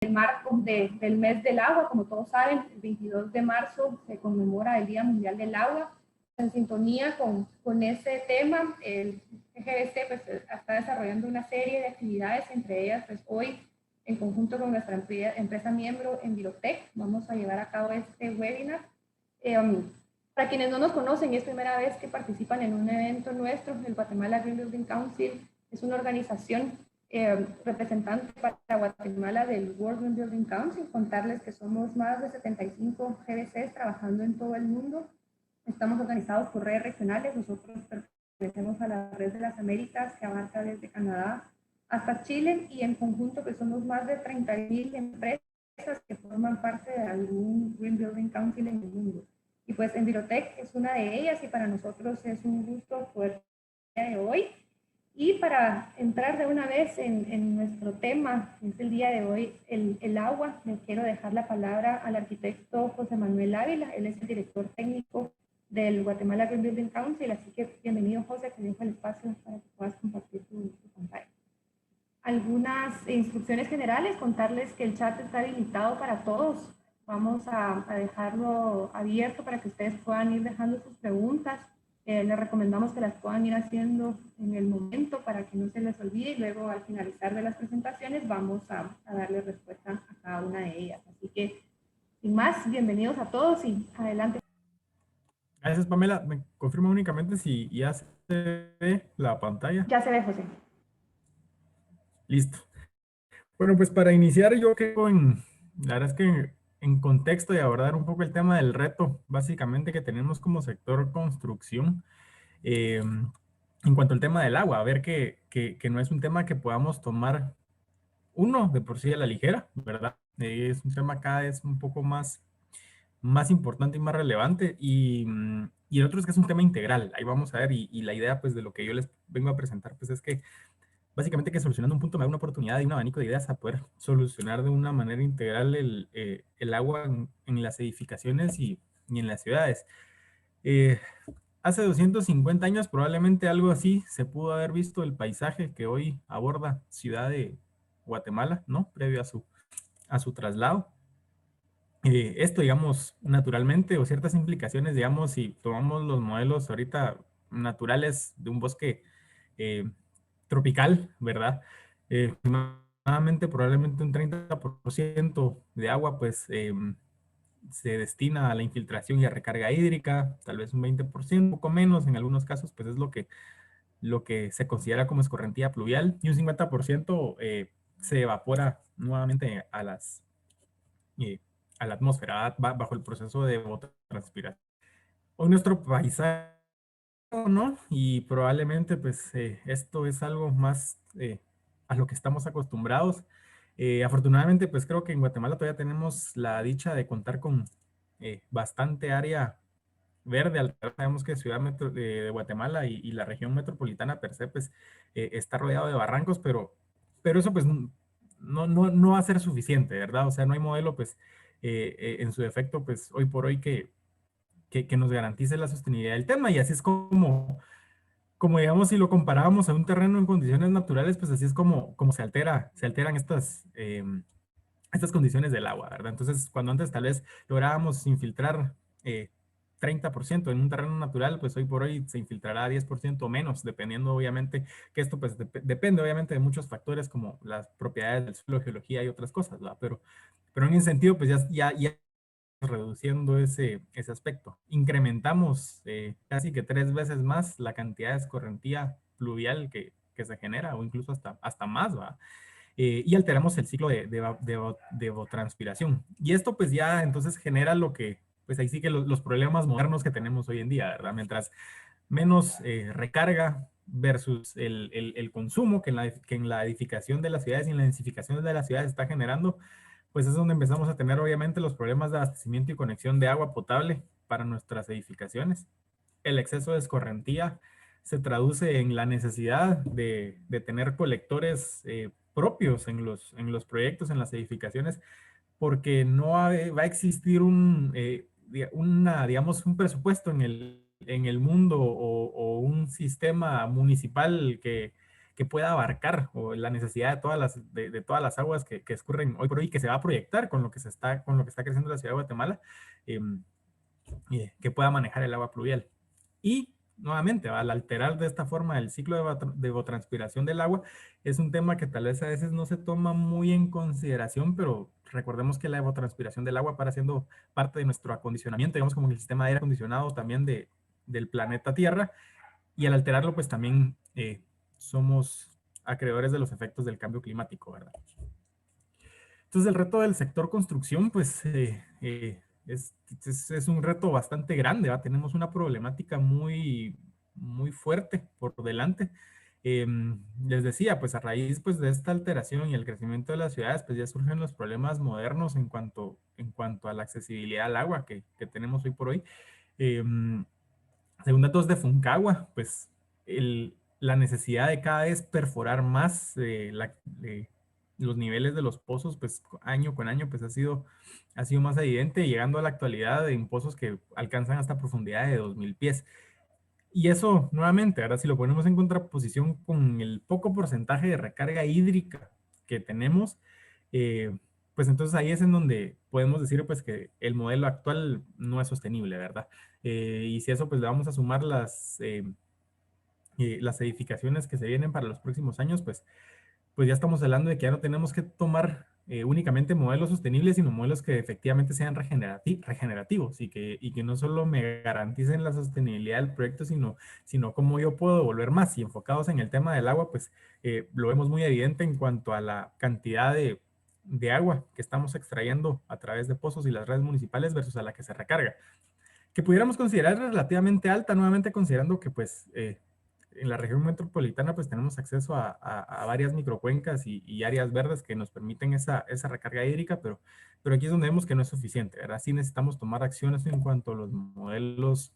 el marco del mes del agua. Como todos saben, el 22 de marzo se conmemora el Día Mundial del Agua. En sintonía con ese tema, el GBC pues, está desarrollando una serie de actividades, entre ellas pues, hoy, en conjunto con nuestra empresa miembro Envirotech, vamos a llevar a cabo este webinar. Para quienes no nos conocen, es primera vez que participan en un evento nuestro. El Guatemala Green Building Council es una organización representante para Guatemala del World Green Building Council. Contarles que somos más de 75 GBCs trabajando en todo el mundo. Estamos organizados por redes regionales. Nosotros pertenecemos a la Red de las Américas, que abarca desde Canadá hasta Chile, y en conjunto que somos más de 30.000 empresas que forman parte de algún Green Building Council en el mundo. Y pues Envirotech es una de ellas, y para nosotros es un gusto poder el día de hoy. Y para entrar de una vez en nuestro tema, que es el día de hoy, el agua, le quiero dejar la palabra al arquitecto José Manuel Ávila. Él es el director técnico del Guatemala Green Building Council, así que bienvenido, José, te dejo el espacio para que puedas compartir tu pantalla. Algunas instrucciones generales: contarles que el chat está habilitado para todos. Vamos a dejarlo abierto para que ustedes puedan ir dejando sus preguntas. Les recomendamos que las puedan ir haciendo en el momento para que no se les olvide, y luego al finalizar de las presentaciones vamos a darle respuesta a cada una de ellas. Así que, sin más, bienvenidos a todos y adelante. Gracias, Pamela. Me confirma únicamente si ya se ve la pantalla. Ya se ve, José. Listo. Bueno, pues para iniciar, yo creo la verdad es que en contexto y abordar un poco el tema del reto, básicamente que tenemos como sector construcción, en cuanto al tema del agua, a ver que no es un tema que podamos tomar uno de por sí a la ligera, ¿verdad? Es un tema cada vez un poco más importante y más relevante, y el otro es que es un tema integral. Ahí vamos a ver, y la idea pues de lo que yo les vengo a presentar pues es que básicamente que solucionando un punto me da una oportunidad y un abanico de ideas a poder solucionar de una manera integral el agua en las edificaciones y en las ciudades. Eh, Hace 250 años probablemente algo así se pudo haber visto el paisaje que hoy aborda Ciudad de Guatemala, ¿no? Previo a su traslado. Esto, digamos, naturalmente, o ciertas implicaciones, digamos, si tomamos los modelos ahorita naturales de un bosque eh, tropical, ¿verdad? Aproximadamente, probablemente un 30% de agua, pues, se destina a la infiltración y a recarga hídrica, tal vez un 20%, un poco menos, en algunos casos, pues es lo que se considera como escorrentía pluvial, y un 50% se evapora nuevamente eh, a la atmósfera, bajo el proceso de evapotranspiración. Hoy nuestro paisaje, ¿no? Y probablemente pues esto es algo más a lo que estamos acostumbrados. Afortunadamente pues creo que en Guatemala todavía tenemos la dicha de contar con bastante área verde. Sabemos que Ciudad de Guatemala y la región metropolitana per se pues está rodeado de barrancos, pero eso pues no va a ser suficiente, ¿verdad? O sea, no hay modelo pues en su defecto pues hoy por hoy que nos garantice la sostenibilidad del tema, y así es como digamos, si lo comparábamos a un terreno en condiciones naturales, pues así es como se alteran estas condiciones del agua, ¿verdad? Entonces, cuando antes tal vez lográbamos infiltrar 30% en un terreno natural, pues hoy por hoy se infiltrará 10% o menos, dependiendo obviamente, que esto pues depende obviamente de muchos factores como las propiedades del suelo, geología y otras cosas, ¿verdad? Pero en ese sentido, pues ya reduciendo ese aspecto. Incrementamos casi que 3 veces más la cantidad de escorrentía pluvial que se genera, o incluso hasta más, ¿va? Y alteramos el ciclo de evapotranspiración. Y esto pues ya entonces genera lo que, pues ahí sí que los problemas modernos que tenemos hoy en día, ¿verdad? Mientras menos recarga versus el consumo que en la edificación de las ciudades y en la densificación de las ciudades está generando, pues es donde empezamos a tener obviamente los problemas de abastecimiento y conexión de agua potable para nuestras edificaciones. El exceso de escorrentía se traduce en la necesidad de tener colectores propios en los proyectos, en las edificaciones, porque no va a existir digamos, un presupuesto en el mundo o un sistema municipal que pueda abarcar o la necesidad de todas las aguas que escurren hoy por hoy, que se va a proyectar con lo que está creciendo la ciudad de Guatemala, que pueda manejar el agua pluvial. Y nuevamente, al alterar de esta forma el ciclo de evapotranspiración del agua, es un tema que tal vez a veces no se toma muy en consideración, pero recordemos que la evapotranspiración del agua para siendo parte de nuestro acondicionamiento, digamos como el sistema de aire acondicionado también del planeta Tierra, y al alterarlo, pues también somos acreedores de los efectos del cambio climático, ¿verdad? Entonces el reto del sector construcción, pues es un reto bastante grande, ¿va? Tenemos una problemática muy fuerte por delante. Les decía, pues a raíz pues, de esta alteración y el crecimiento de las ciudades, pues ya surgen los problemas modernos en cuanto a la accesibilidad al agua que tenemos hoy por hoy. Según datos de Funcagua, pues la necesidad de cada vez perforar más los niveles de los pozos, pues año con año, pues ha sido más evidente, llegando a la actualidad en pozos que alcanzan hasta profundidad de 2000 pies. Y eso, nuevamente, ahora si lo ponemos en contraposición con el poco porcentaje de recarga hídrica que tenemos, pues entonces ahí es en donde podemos decir pues que el modelo actual no es sostenible, ¿verdad? Y si a eso pues le vamos a sumar las edificaciones que se vienen para los próximos años, pues ya estamos hablando de que ya no tenemos que tomar únicamente modelos sostenibles, sino modelos que efectivamente sean regenerativos y que no solo me garanticen la sostenibilidad del proyecto, sino cómo yo puedo devolver más. Y enfocados en el tema del agua, pues lo vemos muy evidente en cuanto a la cantidad de agua que estamos extrayendo a través de pozos y las redes municipales versus a la que se recarga, que pudiéramos considerar relativamente alta, nuevamente considerando que pues en la región metropolitana pues tenemos acceso a varias microcuencas y áreas verdes que nos permiten esa recarga hídrica, pero aquí es donde vemos que no es suficiente, ¿verdad? Sí necesitamos tomar acciones en cuanto a los modelos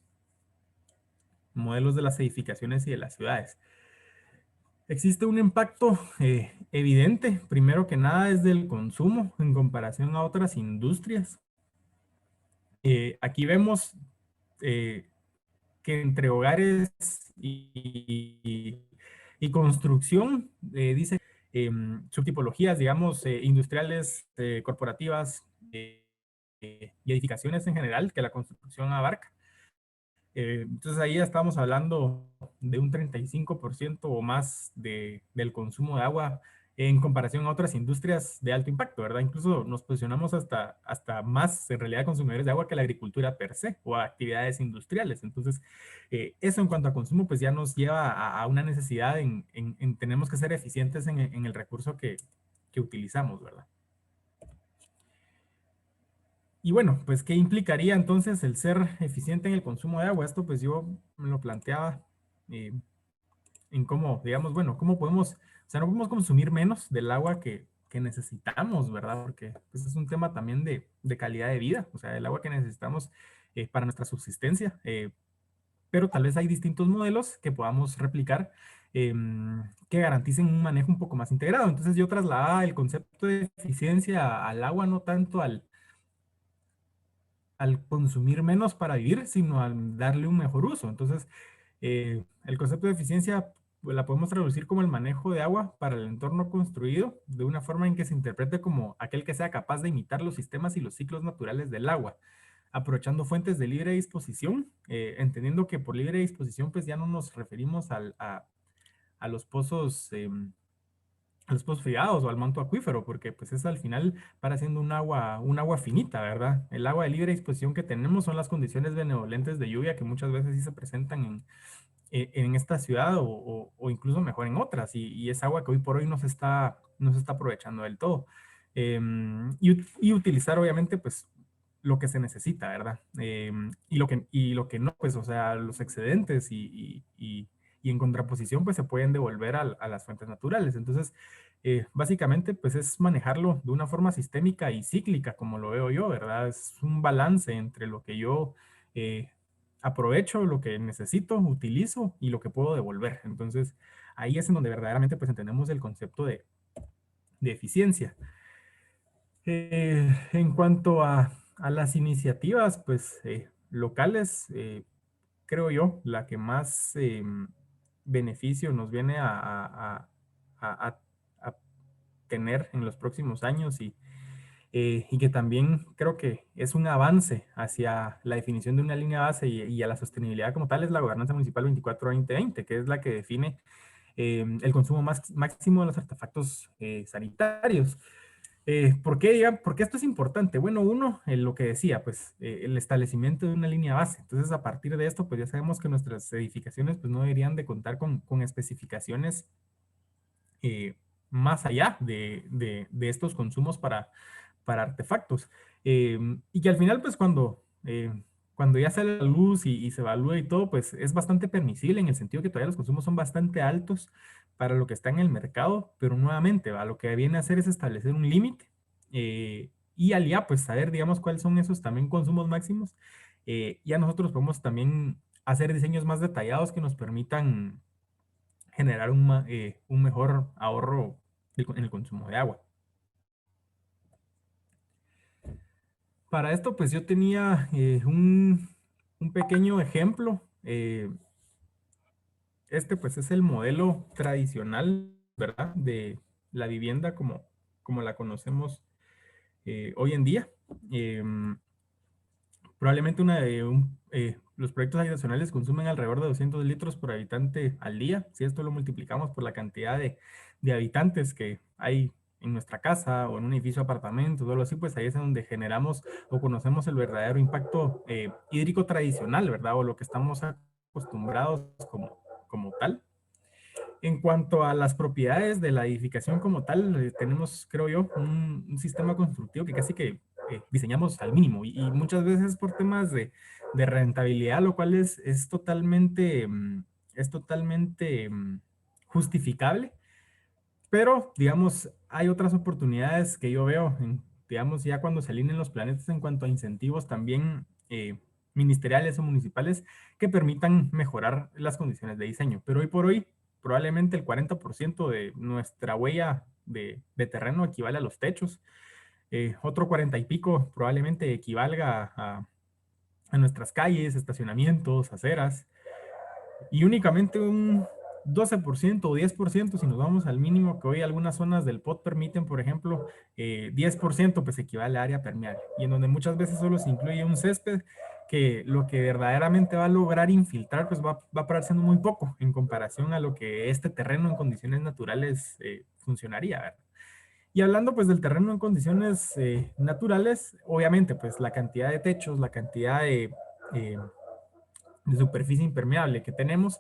de las edificaciones y de las ciudades. Existe un impacto evidente, primero que nada, es del consumo en comparación a otras industrias. Aquí vemos que entre hogares y construcción, dice subtipologías, digamos, industriales, corporativas y edificaciones en general que la construcción abarca. Entonces ahí ya estamos hablando de un 35% o más del consumo de agua en comparación a otras industrias de alto impacto, ¿verdad? Incluso nos posicionamos hasta más en realidad consumidores de agua que la agricultura per se o a actividades industriales. Entonces, eso en cuanto a consumo, pues ya nos lleva a una necesidad en tenemos que ser eficientes en el recurso que utilizamos, ¿verdad? Y bueno, pues, ¿qué implicaría entonces el ser eficiente en el consumo de agua? Esto, pues, yo me lo planteaba eh, en cómo, digamos, bueno, cómo podemos, o sea, no podemos consumir menos del agua que necesitamos, ¿verdad? Porque pues, es un tema también de calidad de vida, o sea, el agua que necesitamos para nuestra subsistencia. Pero tal vez hay distintos modelos que podamos replicar que garanticen un manejo un poco más integrado. Entonces, yo trasladaba el concepto de eficiencia al agua, no tanto al consumir menos para vivir, sino al darle un mejor uso. Entonces, el concepto de eficiencia pues, la podemos traducir como el manejo de agua para el entorno construido de una forma en que se interprete como aquel que sea capaz de imitar los sistemas y los ciclos naturales del agua, aprovechando fuentes de libre disposición, entendiendo que por libre disposición pues ya no nos referimos a los pozos a los pozos friados o al manto acuífero, porque pues es al final para siendo un agua finita, ¿verdad? El agua de libre disposición que tenemos son las condiciones benevolentes de lluvia que muchas veces sí se presentan en esta ciudad o incluso mejor en otras, y es agua que hoy por hoy no se está aprovechando del todo. Y utilizar obviamente pues lo que se necesita, ¿verdad? Y lo que no, pues o sea, los excedentes y en contraposición pues se pueden devolver a las fuentes naturales. Entonces, básicamente pues es manejarlo de una forma sistémica y cíclica, como lo veo yo, ¿verdad? Es un balance entre lo que yo aprovecho, lo que necesito, utilizo y lo que puedo devolver. Entonces, ahí es en donde verdaderamente pues entendemos el concepto de eficiencia. En cuanto a las iniciativas, pues locales, creo yo, la que más beneficio nos viene a tener en los próximos años y que también creo que es un avance hacia la definición de una línea base y a la sostenibilidad como tal, es la gobernanza municipal 24-2020, que es la que define el consumo máximo de los artefactos sanitarios. ¿Por qué esto es importante? Bueno, uno, lo que decía, pues el establecimiento de una línea base. Entonces, a partir de esto, pues ya sabemos que nuestras edificaciones pues no deberían de contar con especificaciones eh, más allá de estos consumos para artefactos. Y que al final, pues cuando ya sale la luz y se evalúa y todo, pues es bastante permisible en el sentido que todavía los consumos son bastante altos para lo que está en el mercado, pero nuevamente, ¿va? Lo que viene a hacer es establecer un límite y al ya, pues saber, digamos, cuáles son esos también consumos máximos. Ya nosotros podemos también hacer diseños más detallados que nos permitan generar un mejor ahorro en el consumo de agua. Para esto, pues yo tenía un pequeño ejemplo. Este, pues, es el modelo tradicional, ¿verdad? De la vivienda como la conocemos hoy en día. Probablemente los proyectos habitacionales consumen alrededor de 200 litros por habitante al día. Si esto lo multiplicamos por la cantidad de habitantes que hay en nuestra casa o en un edificio de apartamentos o algo así, pues ahí es donde generamos o conocemos el verdadero impacto hídrico tradicional, ¿verdad? O lo que estamos acostumbrados como tal. En cuanto a las propiedades de la edificación como tal, tenemos, creo yo, un sistema constructivo que casi que diseñamos al mínimo y muchas veces por temas de rentabilidad, lo cual es totalmente, justificable, pero digamos, hay otras oportunidades que yo veo, digamos, ya cuando se alineen los planetas en cuanto a incentivos también ministeriales o municipales que permitan mejorar las condiciones de diseño. Pero hoy por hoy, probablemente el 40% de nuestra huella de terreno equivale a los techos. Otro 40 y pico probablemente equivalga a nuestras calles, estacionamientos, aceras y únicamente un 12% o 10%, si nos vamos al mínimo que hoy algunas zonas del POT permiten, por ejemplo, 10% pues equivale a área permeable, y en donde muchas veces solo se incluye un césped, que lo que verdaderamente va a lograr infiltrar pues va a parar siendo muy poco en comparación a lo que este terreno en condiciones naturales funcionaría, ¿verdad? Y hablando pues del terreno en condiciones naturales, obviamente pues la cantidad de techos, la cantidad de superficie impermeable que tenemos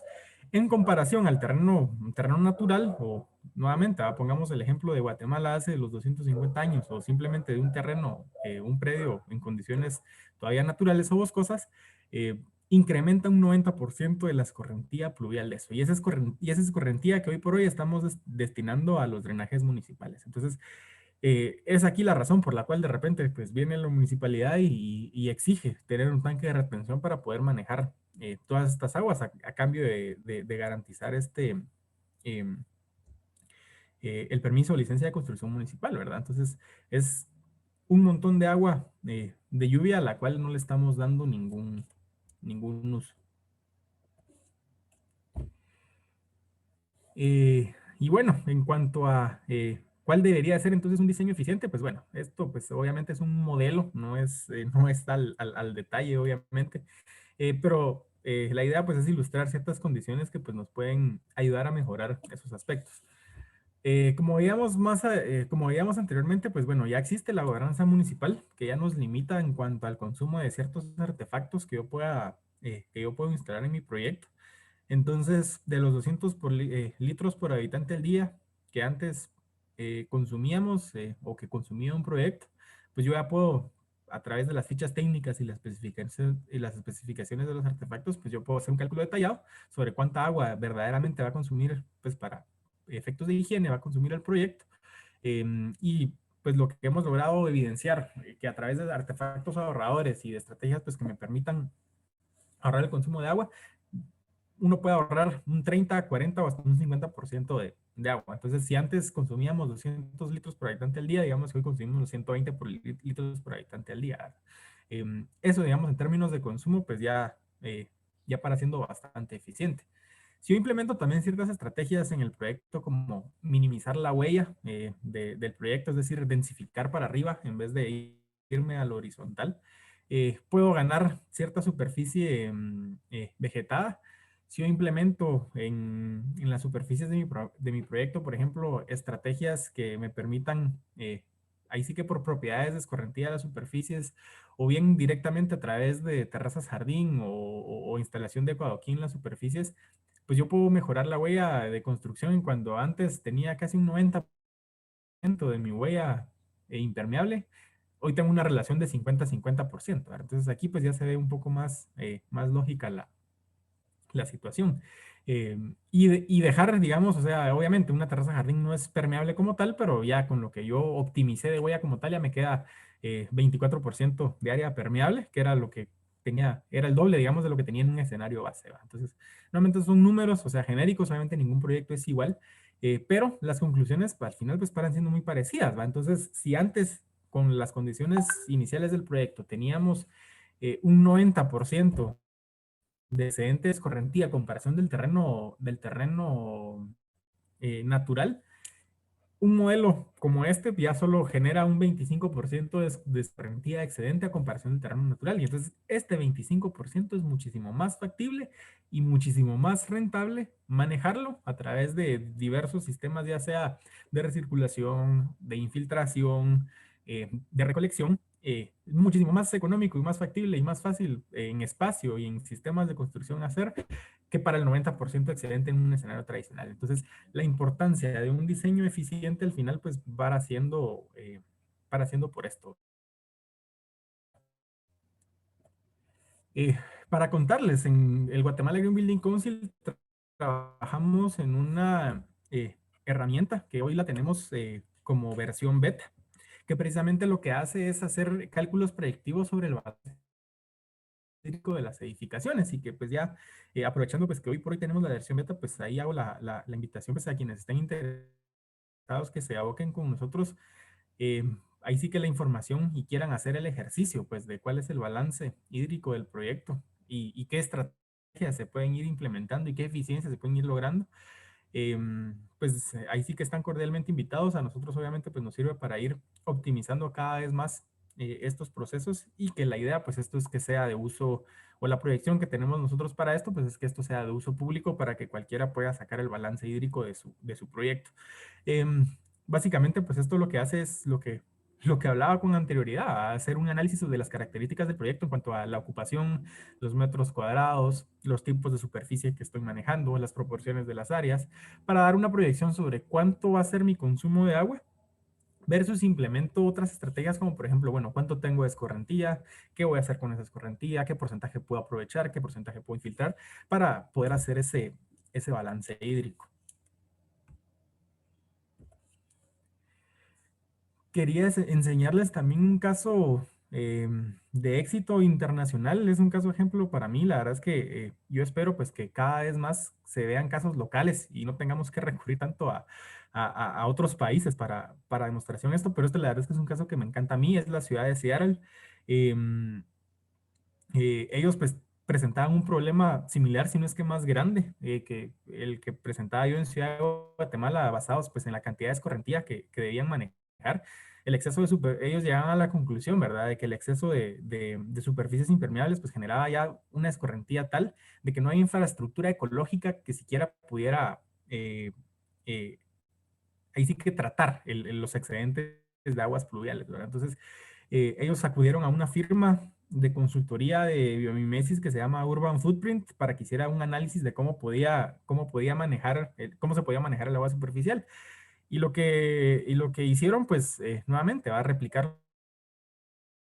en comparación al terreno natural, o nuevamente, pongamos el ejemplo de Guatemala hace los 250 años, o simplemente de un terreno, un predio en condiciones todavía naturales o boscosas, incrementa un 90% de la escorrentía pluvial de eso. Y esa escorrentía que hoy por hoy estamos destinando a los drenajes municipales. Entonces, es aquí la razón por la cual de repente pues viene la municipalidad y exige tener un tanque de retención para poder manejar todas estas aguas a cambio de garantizar em, el permiso o licencia de construcción municipal, ¿verdad? Entonces es un montón de agua de lluvia a la cual no le estamos dando ningún uso. Y bueno, en cuanto a cuál debería ser entonces un diseño eficiente, pues bueno, esto pues obviamente es un modelo, no es al detalle obviamente, pero la idea pues es ilustrar ciertas condiciones que pues nos pueden ayudar a mejorar esos aspectos. Como veíamos anteriormente, pues bueno, ya existe la gobernanza municipal que ya nos limita en cuanto al consumo de ciertos artefactos que yo puedo instalar en mi proyecto. Entonces, de los 200 litros por habitante al día que antes consumíamos o que consumía un proyecto, pues yo ya puedo, a través de las fichas técnicas y las especificaciones de los artefactos, pues yo puedo hacer un cálculo detallado sobre cuánta agua verdaderamente va a consumir, pues para efectos de higiene, va a consumir el proyecto. Y pues lo que hemos logrado evidenciar, que a través de artefactos ahorradores y de estrategias pues que me permitan ahorrar el consumo de agua, uno puede ahorrar un 30, 40 o hasta un 50% de agua. Entonces, si antes consumíamos 200 litros por habitante al día, digamos que hoy consumimos los 120 litros por habitante al día. Eso, digamos, en términos de consumo, pues ya para siendo bastante eficiente. Si yo implemento también ciertas estrategias en el proyecto como minimizar la huella del proyecto, es decir, densificar para arriba en vez de irme al horizontal, puedo ganar cierta superficie vegetada. Si yo implemento en las superficies de mi proyecto, por ejemplo, estrategias que me permitan, ahí sí que por propiedades de escorrentía de las superficies, o bien directamente a través de terrazas jardín o instalación de acueducto en las superficies, pues yo puedo mejorar la huella de construcción en cuando antes tenía casi un 90% de mi huella impermeable. Hoy tengo una relación de 50-50%. Entonces aquí pues ya se ve un poco más lógica la situación. Y dejar, digamos, o sea, obviamente una terraza jardín no es permeable como tal, pero ya con lo que yo optimicé de huella como tal, ya me queda 24% de área permeable, que era lo que tenía, era el doble, digamos, de lo que tenía en un escenario base, ¿va? Entonces, normalmente son números, o sea, genéricos, obviamente ningún proyecto es igual, pero las conclusiones al final pues paran siendo muy parecidas, ¿va? Entonces, si antes con las condiciones iniciales del proyecto teníamos un 90% de excedente de escorrentía a comparación del terreno natural, un modelo como este ya solo genera un 25% de escorrentía excedente a comparación del terreno natural. Y entonces este 25% es muchísimo más factible y muchísimo más rentable manejarlo a través de diversos sistemas, ya sea de recirculación, de infiltración, de recolección. Muchísimo más económico y más factible y más fácil en espacio y en sistemas de construcción hacer que para el 90% excedente en un escenario tradicional. Entonces, la importancia de un diseño eficiente al final, pues, para haciendo por esto. Eh, para contarles, en el Guatemala Green Building Council trabajamos en una herramienta que hoy la tenemos como versión beta, que precisamente lo que hace es hacer cálculos predictivos sobre el balance de las edificaciones y que pues ya aprovechando pues que hoy por hoy tenemos la versión beta, pues ahí hago la invitación pues a quienes estén interesados que se aboquen con nosotros. eh, Ahí sí que la información y quieran hacer el ejercicio pues de cuál es el balance hídrico del proyecto y qué estrategias se pueden ir implementando y qué eficiencias se pueden ir logrando. Pues ahí sí que están cordialmente invitados. A nosotros obviamente pues nos sirve para ir optimizando cada vez más estos procesos y que la idea pues esto es que sea de uso o la proyección que tenemos nosotros para esto pues es que esto sea de uso público para que cualquiera pueda sacar el balance hídrico de su proyecto. Em, Básicamente, pues esto lo que hace es lo que hablaba con anterioridad, hacer un análisis de las características del proyecto en cuanto a la ocupación, los metros cuadrados, los tipos de superficie que estoy manejando, las proporciones de las áreas, para dar una proyección sobre cuánto va a ser mi consumo de agua versus implemento otras estrategias como por ejemplo, bueno, cuánto tengo de escorrentía, qué voy a hacer con esa escorrentía, qué porcentaje puedo aprovechar, qué porcentaje puedo infiltrar para poder hacer ese balance hídrico. Quería enseñarles también un caso de éxito internacional. Es un caso ejemplo para mí. La verdad es que yo espero pues que cada vez más se vean casos locales y no tengamos que recurrir tanto a otros países para demostración de esto, pero la verdad es que es un caso que me encanta a mí. Es la ciudad de Seattle. Em, Ellos pues presentaban un problema similar, si no es que más grande, que el que presentaba yo en Ciudad de Guatemala, basados pues en la cantidad de escorrentía que debían manejar. El exceso ellos llegaban a la conclusión, ¿verdad?, de que el exceso de superficies impermeables pues generaba ya una escorrentía tal de que no hay infraestructura ecológica que siquiera pudiera eh, ahí sí que tratar los excedentes de aguas pluviales, ¿verdad? Entonces, ellos acudieron a una firma de consultoría de biomimesis que se llama Urban Footprint para que hiciera un análisis de cómo manejar, cómo se podía manejar el agua superficial. Y lo que hicieron, pues, nuevamente, va a replicar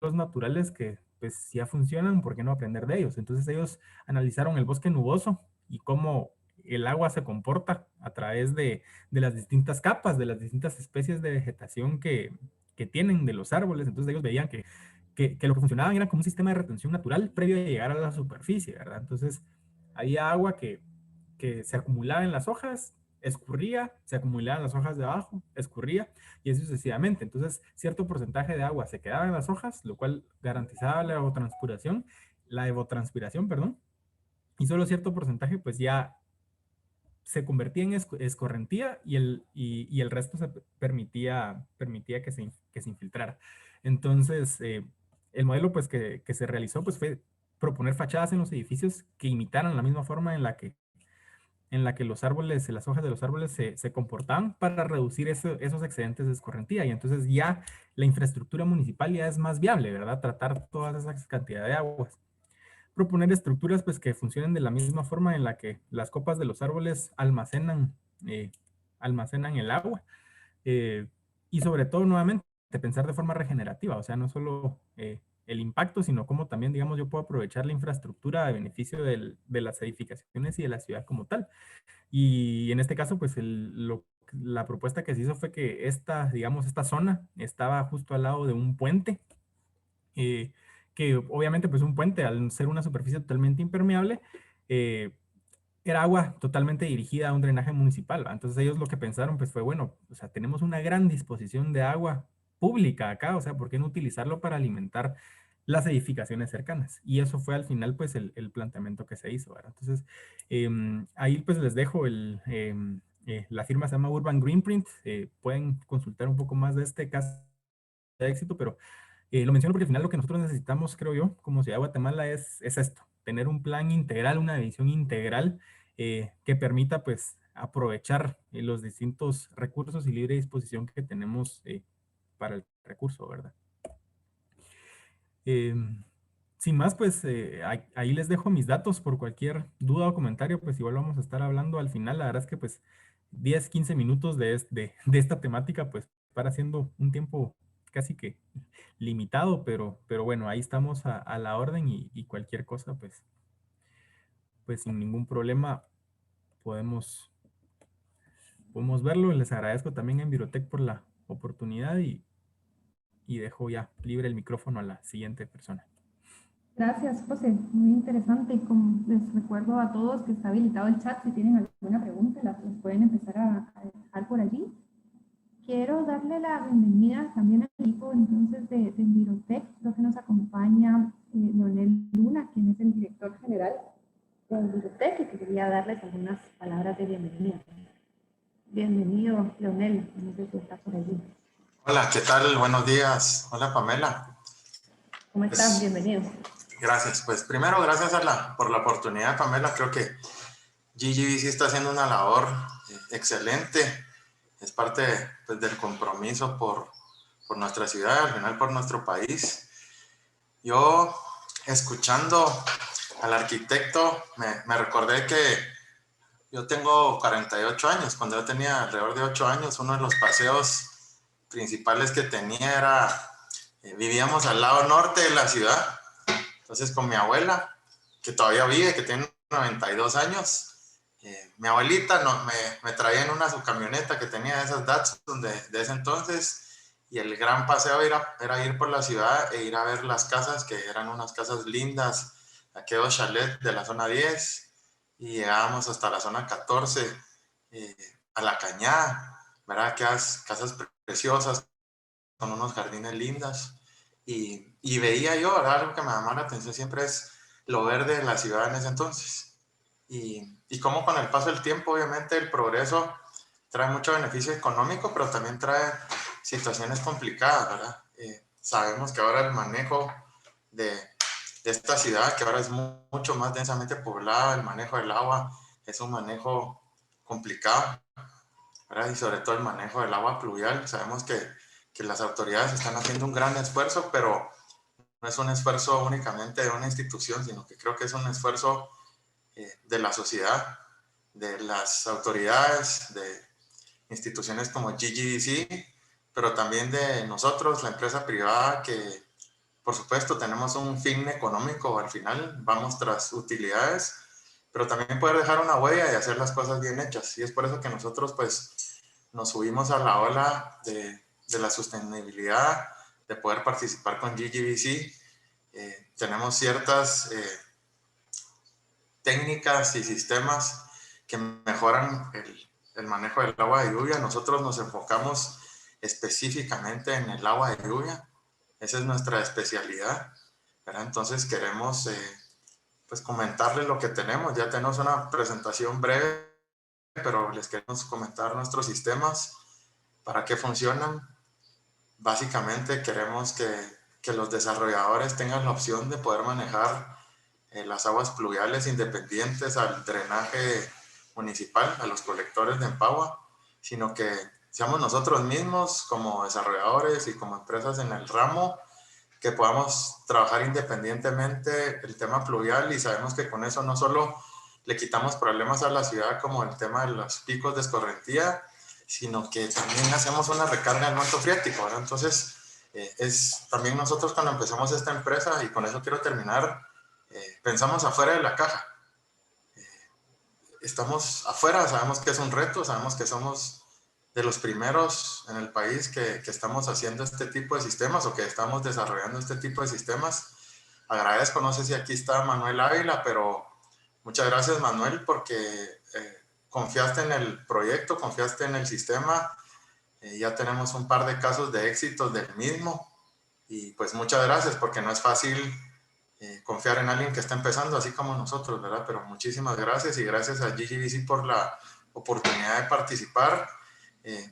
los naturales que, pues, ya funcionan, ¿por qué no aprender de ellos? Entonces, ellos analizaron el bosque nuboso y cómo el agua se comporta a través de las distintas capas, de las distintas especies de vegetación que tienen de los árboles. Entonces, ellos veían que lo que funcionaba era como un sistema de retención natural previo a llegar a la superficie, ¿verdad? Entonces, había agua que se acumulaba en las hojas, escurría, se acumulaba en las hojas de abajo, escurría, y así sucesivamente. Entonces, cierto porcentaje de agua se quedaba en las hojas, lo cual garantizaba la evotranspiración, perdón, y solo cierto porcentaje, pues ya se convertía en escorrentía y el resto permitía que se infiltrara. Entonces, el modelo pues, que se realizó pues, fue proponer fachadas en los edificios que imitaran la misma forma en la que los árboles, las hojas de los árboles se comportaban para reducir esos excedentes de escorrentía. Y entonces ya la infraestructura municipal ya es más viable, ¿verdad? Tratar todas esas cantidades de aguas. Proponer estructuras pues que funcionen de la misma forma en la que las copas de los árboles eh, almacenan el agua. eh, y sobre todo, nuevamente, pensar de forma regenerativa, o sea, no solo el impacto, sino cómo también, digamos, yo puedo aprovechar la infraestructura a beneficio de las edificaciones y de la ciudad como tal. Y en este caso, pues la propuesta que se hizo fue que digamos, esta zona estaba justo al lado de un puente, eh, que obviamente pues un puente al ser una superficie totalmente impermeable, eh, era agua totalmente dirigida a un drenaje municipal, ¿va? Entonces ellos lo que pensaron pues fue, bueno, o sea, tenemos una gran disposición de agua pública acá, o sea, ¿por qué no utilizarlo para alimentar las edificaciones cercanas? Y eso fue al final pues el planteamiento que se hizo, ¿verdad? Entonces, ahí pues les dejo la firma se llama Urban Greenprint, pueden consultar un poco más de este caso de éxito, pero lo menciono porque al final lo que nosotros necesitamos, creo yo, como Ciudad de Guatemala es esto, tener un plan integral, una visión integral que permita pues aprovechar los distintos recursos y libre disposición que tenemos para el recurso, ¿verdad? Eh, Sin más, pues ahí les dejo mis datos por cualquier duda o comentario, pues igual vamos a estar hablando al final. La verdad es que pues 10, 15 minutos de esta temática, pues para siendo un tiempo casi que limitado, pero bueno, ahí estamos a la orden y cualquier cosa, pues sin ningún problema podemos, podemos verlo. Les agradezco también a Envirotech por la oportunidad y dejo ya libre el micrófono a la siguiente persona. Gracias, José. Muy interesante. Y como les recuerdo a todos que está habilitado el chat, si tienen alguna pregunta, las pueden empezar a dejar por allí. Quiero darle la bienvenida también al equipo entonces de Envirotech. Creo que nos acompaña Leonel Luna, quien es el director general de Envirotech y que quería darles algunas palabras de bienvenida. Bienvenido, Leonel. No sé si está por allí. Hola, ¿qué tal? Buenos días. Hola, Pamela. ¿Cómo estás? Bienvenido. Gracias. Pues primero, gracias por la oportunidad, Pamela. Creo que GGBC está haciendo una labor excelente. Es parte pues, del compromiso por nuestra ciudad, al final por nuestro país. Yo, escuchando al arquitecto, me recordé que yo tengo 48 años. Cuando yo tenía alrededor de 8 años, uno de los paseos principales que tenía era, vivíamos al lado norte de la ciudad. Entonces con mi abuela, que todavía vive, que tiene 92 años, mi abuelita me traía en su camioneta que tenía esas Datsun de ese entonces, y el gran paseo era ir por la ciudad e ir a ver las casas, que eran unas casas lindas, aquellos chalets de la zona 10, y llegábamos hasta la zona 14, a La Cañada, ¿verdad? Aquellas casas preciosas, con unos jardines lindas. Y veía yo, ¿verdad? Algo que me llamaba la atención siempre es lo verde de la ciudad en ese entonces. Y cómo con el paso del tiempo, obviamente, el progreso trae mucho beneficio económico, pero también trae situaciones complicadas, ¿verdad? Sabemos que ahora el manejo de esta ciudad, que ahora es mucho más densamente poblada, el manejo del agua es un manejo complicado, ¿verdad? Y sobre todo el manejo del agua pluvial. Sabemos que las autoridades están haciendo un gran esfuerzo, pero no es un esfuerzo únicamente de una institución, sino que creo que es un esfuerzo de la sociedad, de las autoridades, de instituciones como GGDC, pero también de nosotros, la empresa privada, que por supuesto tenemos un fin económico al final, vamos tras utilidades, pero también poder dejar una huella y hacer las cosas bien hechas. Y es por eso que nosotros pues nos subimos a la ola de la sostenibilidad, de poder participar con GGBC. Tenemos ciertas técnicas y sistemas que mejoran el manejo del agua de lluvia. Nosotros nos enfocamos específicamente en el agua de lluvia. Esa es nuestra especialidad, ¿verdad? Entonces queremos pues comentarles lo que tenemos. Ya tenemos una presentación breve pero les queremos comentar nuestros sistemas, para qué funcionan. Básicamente queremos que los desarrolladores tengan la opción de poder manejar las aguas pluviales independientes al drenaje municipal, a los colectores de Empagua, sino que seamos nosotros mismos como desarrolladores y como empresas en el ramo que podamos trabajar independientemente el tema pluvial, y sabemos que con eso no solo le quitamos problemas a la ciudad como el tema de los picos de escorrentía, sino que también hacemos una recarga en manto freático, ¿verdad? Entonces, también nosotros cuando empezamos esta empresa, y con eso quiero terminar, pensamos afuera de la caja. Estamos afuera, sabemos que es un reto, sabemos que somos de los primeros en el país que estamos haciendo este tipo de sistemas o que estamos desarrollando este tipo de sistemas. Agradezco, no sé si aquí está Manuel Ávila, pero muchas gracias, Manuel, porque confiaste en el proyecto, confiaste en el sistema. Ya tenemos un par de casos de éxitos del mismo, y pues muchas gracias, porque no es fácil confiar en alguien que está empezando así como nosotros, ¿verdad? Pero muchísimas gracias, y gracias a GGBC por la oportunidad de participar.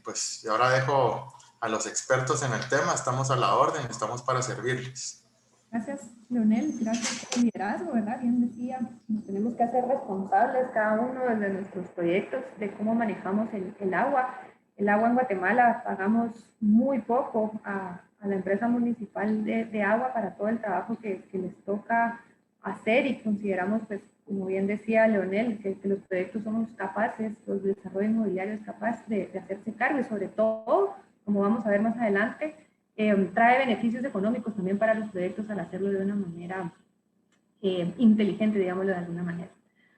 Pues ahora dejo a los expertos en el tema, estamos a la orden, estamos para servirles. Gracias, Leonel, gracias por el liderazgo, ¿verdad? Bien decía, nos tenemos que hacer responsables cada uno de nuestros proyectos, de cómo manejamos el agua. El agua en Guatemala pagamos muy poco a la empresa municipal de agua para todo el trabajo que les toca hacer, y consideramos, pues, como bien decía Leonel, que los proyectos somos capaces, los desarrollos inmobiliarios capaces de hacerse cargo, y sobre todo, como vamos a ver más adelante, trae beneficios económicos también para los proyectos al hacerlo de una manera inteligente, digámoslo de alguna manera.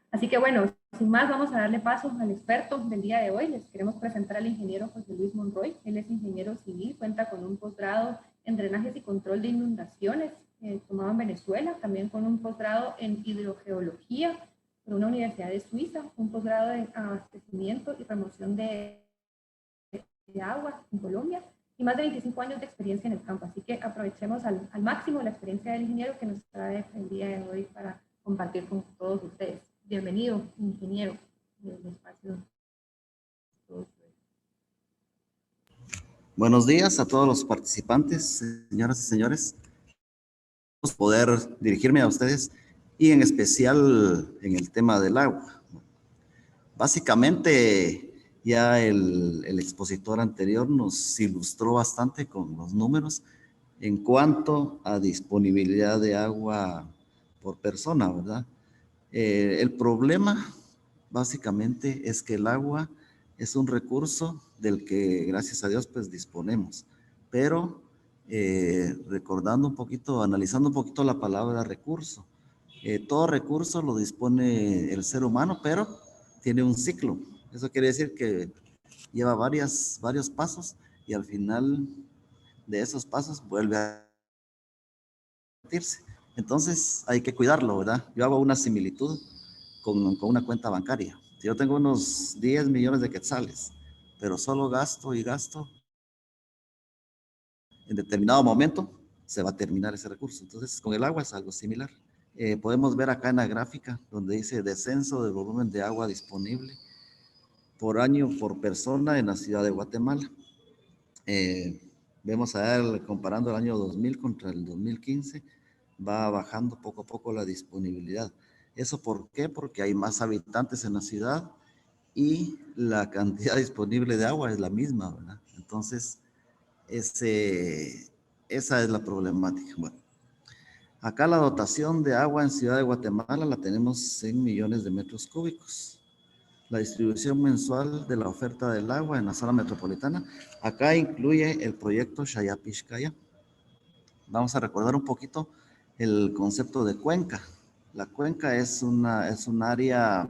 Así que bueno, sin más, vamos a darle paso al experto del día de hoy. Les queremos presentar al ingeniero José Luis Monroy. Él es ingeniero civil, cuenta con un posgrado en drenajes y control de inundaciones tomado en Venezuela, también con un posgrado en hidrogeología por una universidad de Suiza, un posgrado en abastecimiento y promoción de agua en Colombia, y más de 25 años de experiencia en el campo. Así que aprovechemos al máximo la experiencia del ingeniero que nos trae el día de hoy para compartir con todos ustedes. Bienvenido, ingeniero, del espacio. Buenos días a todos los participantes, señoras y señores. Poder dirigirme a ustedes, y en especial en el tema del agua. Básicamente, ya el expositor anterior nos ilustró bastante con los números en cuanto a disponibilidad de agua por persona, ¿verdad? El problema básicamente es que el agua es un recurso del que, gracias a Dios, pues disponemos. Pero recordando un poquito, analizando un poquito la palabra recurso, todo recurso lo dispone el ser humano, pero tiene un ciclo. Eso quiere decir que lleva varios pasos, y al final de esos pasos vuelve a repetirse. Entonces hay que cuidarlo, ¿verdad? Yo hago una similitud con una cuenta bancaria. Si yo tengo unos 10 millones de quetzales, pero solo gasto y gasto, en determinado momento se va a terminar ese recurso. Entonces, con el agua es algo similar. Podemos ver acá en la gráfica donde dice descenso del volumen de agua disponible por año por persona en la ciudad de Guatemala. Vemos a ver, comparando el año 2000 contra el 2015, va bajando poco a poco la disponibilidad. ¿Eso por qué? Porque hay más habitantes en la ciudad y la cantidad disponible de agua es la misma, ¿verdad? Entonces, esa es la problemática. Bueno, acá la dotación de agua en Ciudad de Guatemala la tenemos en millones de metros cúbicos. La distribución mensual de la oferta del agua en la zona metropolitana, acá incluye el proyecto Xayapixcaya. Vamos a recordar un poquito el concepto de cuenca. La cuenca es un área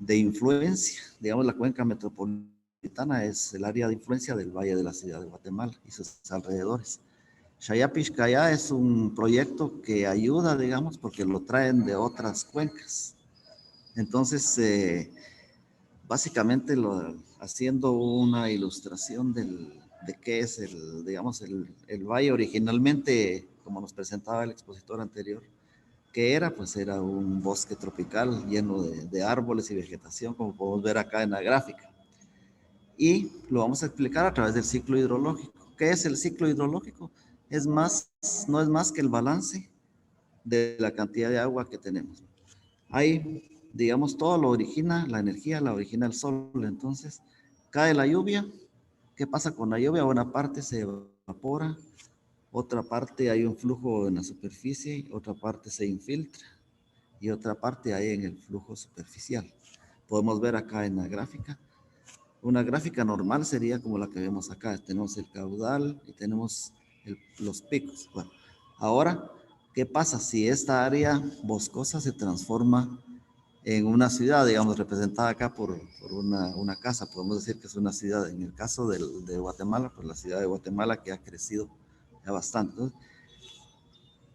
de influencia, digamos, la cuenca metropolitana es el área de influencia del Valle de la Ciudad de Guatemala y sus alrededores. Xayapixcaya es un proyecto que ayuda, digamos, porque lo traen de otras cuencas. Entonces, básicamente haciendo una ilustración de qué es digamos, el valle originalmente, como nos presentaba el expositor anterior, ¿Qué era? Pues era un bosque tropical lleno de árboles y vegetación, como podemos ver acá en la gráfica. Y lo vamos a explicar a través del ciclo hidrológico. ¿Qué es el ciclo hidrológico? No es más que el balance de la cantidad de agua que tenemos. Ahí, digamos, todo lo origina, la energía la origina el sol. Entonces, cae la lluvia. ¿Qué pasa con la lluvia? Una parte se evapora, otra parte hay un flujo en la superficie, otra parte se infiltra y otra parte hay en el flujo superficial. Podemos ver acá en la gráfica. Una gráfica normal sería como la que vemos acá. Tenemos el caudal y tenemos los picos. Bueno, ahora, ¿qué pasa si esta área boscosa se transforma en una ciudad, digamos, representada acá por una casa? Podemos decir que es una ciudad. En el caso de Guatemala, pues la ciudad de Guatemala, que ha crecido ya bastante. Entonces,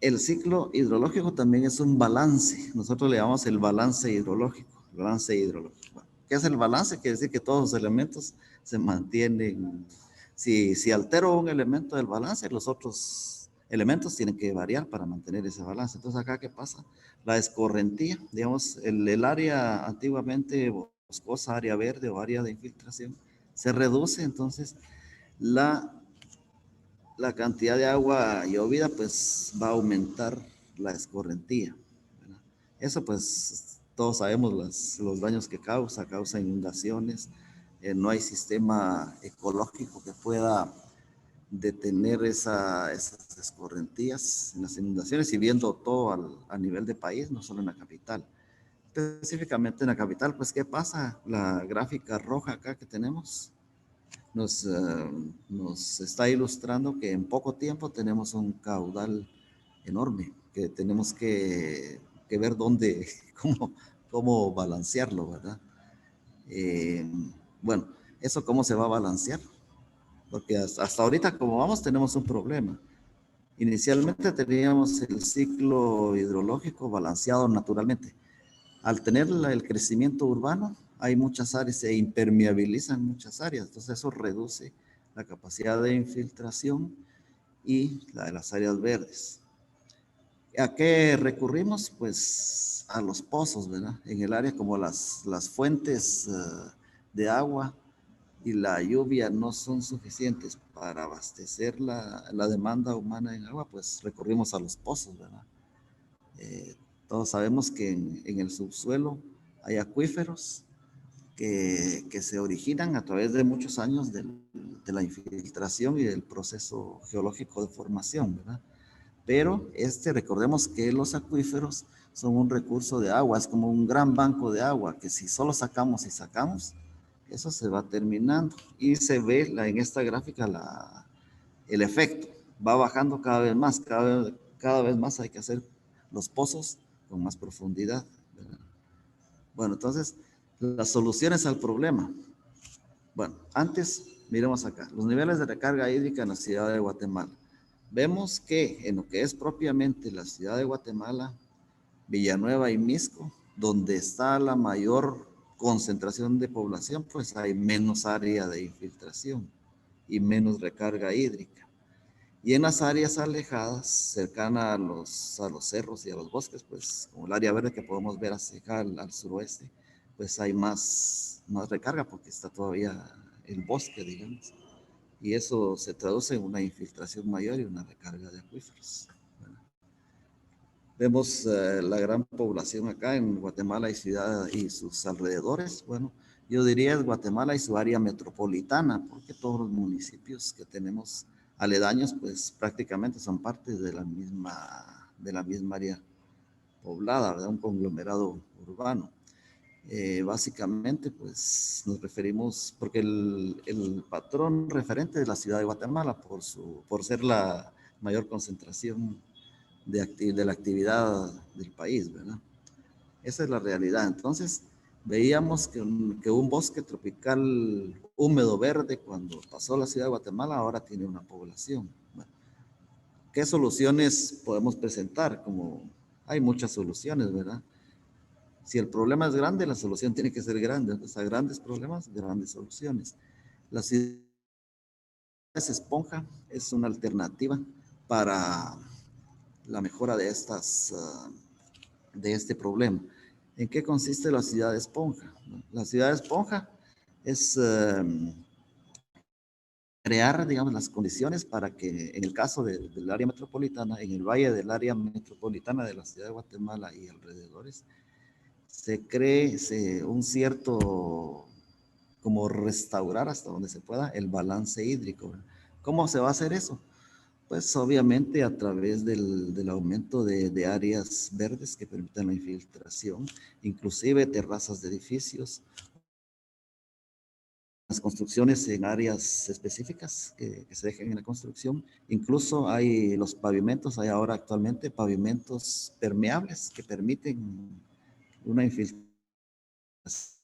el ciclo hidrológico también es un balance. Nosotros le llamamos el balance hidrológico. Balance hidrológico. Bueno, ¿qué es el balance? Quiere decir que todos los elementos se mantienen. Si altero un elemento del balance, los otros elementos tienen que variar para mantener ese balance. Entonces, acá, ¿qué pasa? La escorrentía, digamos, el área antiguamente boscosa, área verde o área de infiltración, se reduce. Entonces, la cantidad de agua llovida pues va a aumentar la escorrentía, ¿verdad? Eso pues todos sabemos los daños que causa inundaciones. No hay sistema ecológico que pueda detener esas escorrentías en las inundaciones, y viendo todo a nivel de país, no solo en la capital. Específicamente en la capital, pues ¿qué pasa? La gráfica roja acá que tenemos nos está ilustrando que en poco tiempo tenemos un caudal enorme, que tenemos que ver cómo balancearlo, ¿verdad? Eh, bueno, ¿eso cómo se va a balancear? Porque hasta ahorita, como vamos, tenemos un problema. Inicialmente teníamos el ciclo hidrológico balanceado naturalmente. Al tener el crecimiento urbano, hay muchas áreas, se impermeabilizan muchas áreas, entonces eso reduce la capacidad de infiltración y la de las áreas verdes. ¿A qué recurrimos? Pues a los pozos, ¿verdad? En el área, como las fuentes de agua y la lluvia no son suficientes para abastecer la demanda humana en agua, pues recurrimos a los pozos, ¿verdad? Eh, Todos sabemos que en el subsuelo hay acuíferos que se originan a través de muchos años de la infiltración y del proceso geológico de formación, ¿verdad? Pero recordemos que los acuíferos son un recurso de agua, es como un gran banco de agua, que si solo sacamos y sacamos, eso se va terminando. Y se ve en esta gráfica el efecto, va bajando cada vez más, cada vez más hay que hacer los pozos con más profundidad, ¿verdad? Bueno, entonces, las soluciones al problema. Bueno, antes, miremos acá, los niveles de recarga hídrica en la ciudad de Guatemala. Vemos que en lo que es propiamente la ciudad de Guatemala, Villanueva y Mixco, donde está la mayor concentración de población, pues hay menos área de infiltración y menos recarga hídrica. Y en las áreas alejadas, cercanas a los cerros y a los bosques, pues como el área verde que podemos ver hacia acá al suroeste, pues hay más recarga porque está todavía el bosque, digamos. Y eso se traduce en una infiltración mayor y una recarga de acuíferos. Bueno, vemos la gran población acá en Guatemala y ciudad y sus alrededores. Bueno, yo diría Guatemala y su área metropolitana, porque todos los municipios que tenemos aledaños, pues prácticamente son parte de la misma área poblada, ¿verdad? Un conglomerado urbano. Básicamente, pues nos referimos, porque el patrón referente de la ciudad de Guatemala, por ser la mayor concentración de la actividad del país, ¿verdad? Esa es la realidad. Entonces, veíamos que un bosque tropical húmedo verde, cuando pasó la ciudad de Guatemala, ahora tiene una población. Bueno, ¿qué soluciones podemos presentar? Como hay muchas soluciones, ¿verdad? Si el problema es grande, la solución tiene que ser grande. Entonces, a grandes problemas, grandes soluciones. La ciudad esponja es una alternativa para la mejora de estas de este problema. ¿En qué consiste la ciudad de esponja? La ciudad de esponja es crear, digamos, las condiciones para que en el caso del área metropolitana, en el valle del área metropolitana de la ciudad de Guatemala y alrededores, se cree un cierto, como restaurar hasta donde se pueda el balance hídrico. ¿Cómo se va a hacer eso? Pues obviamente a través del aumento de áreas verdes que permitan la infiltración, inclusive terrazas de edificios, las construcciones en áreas específicas que se dejen en la construcción. Incluso hay los pavimentos, hay ahora actualmente pavimentos permeables que permiten una infiltración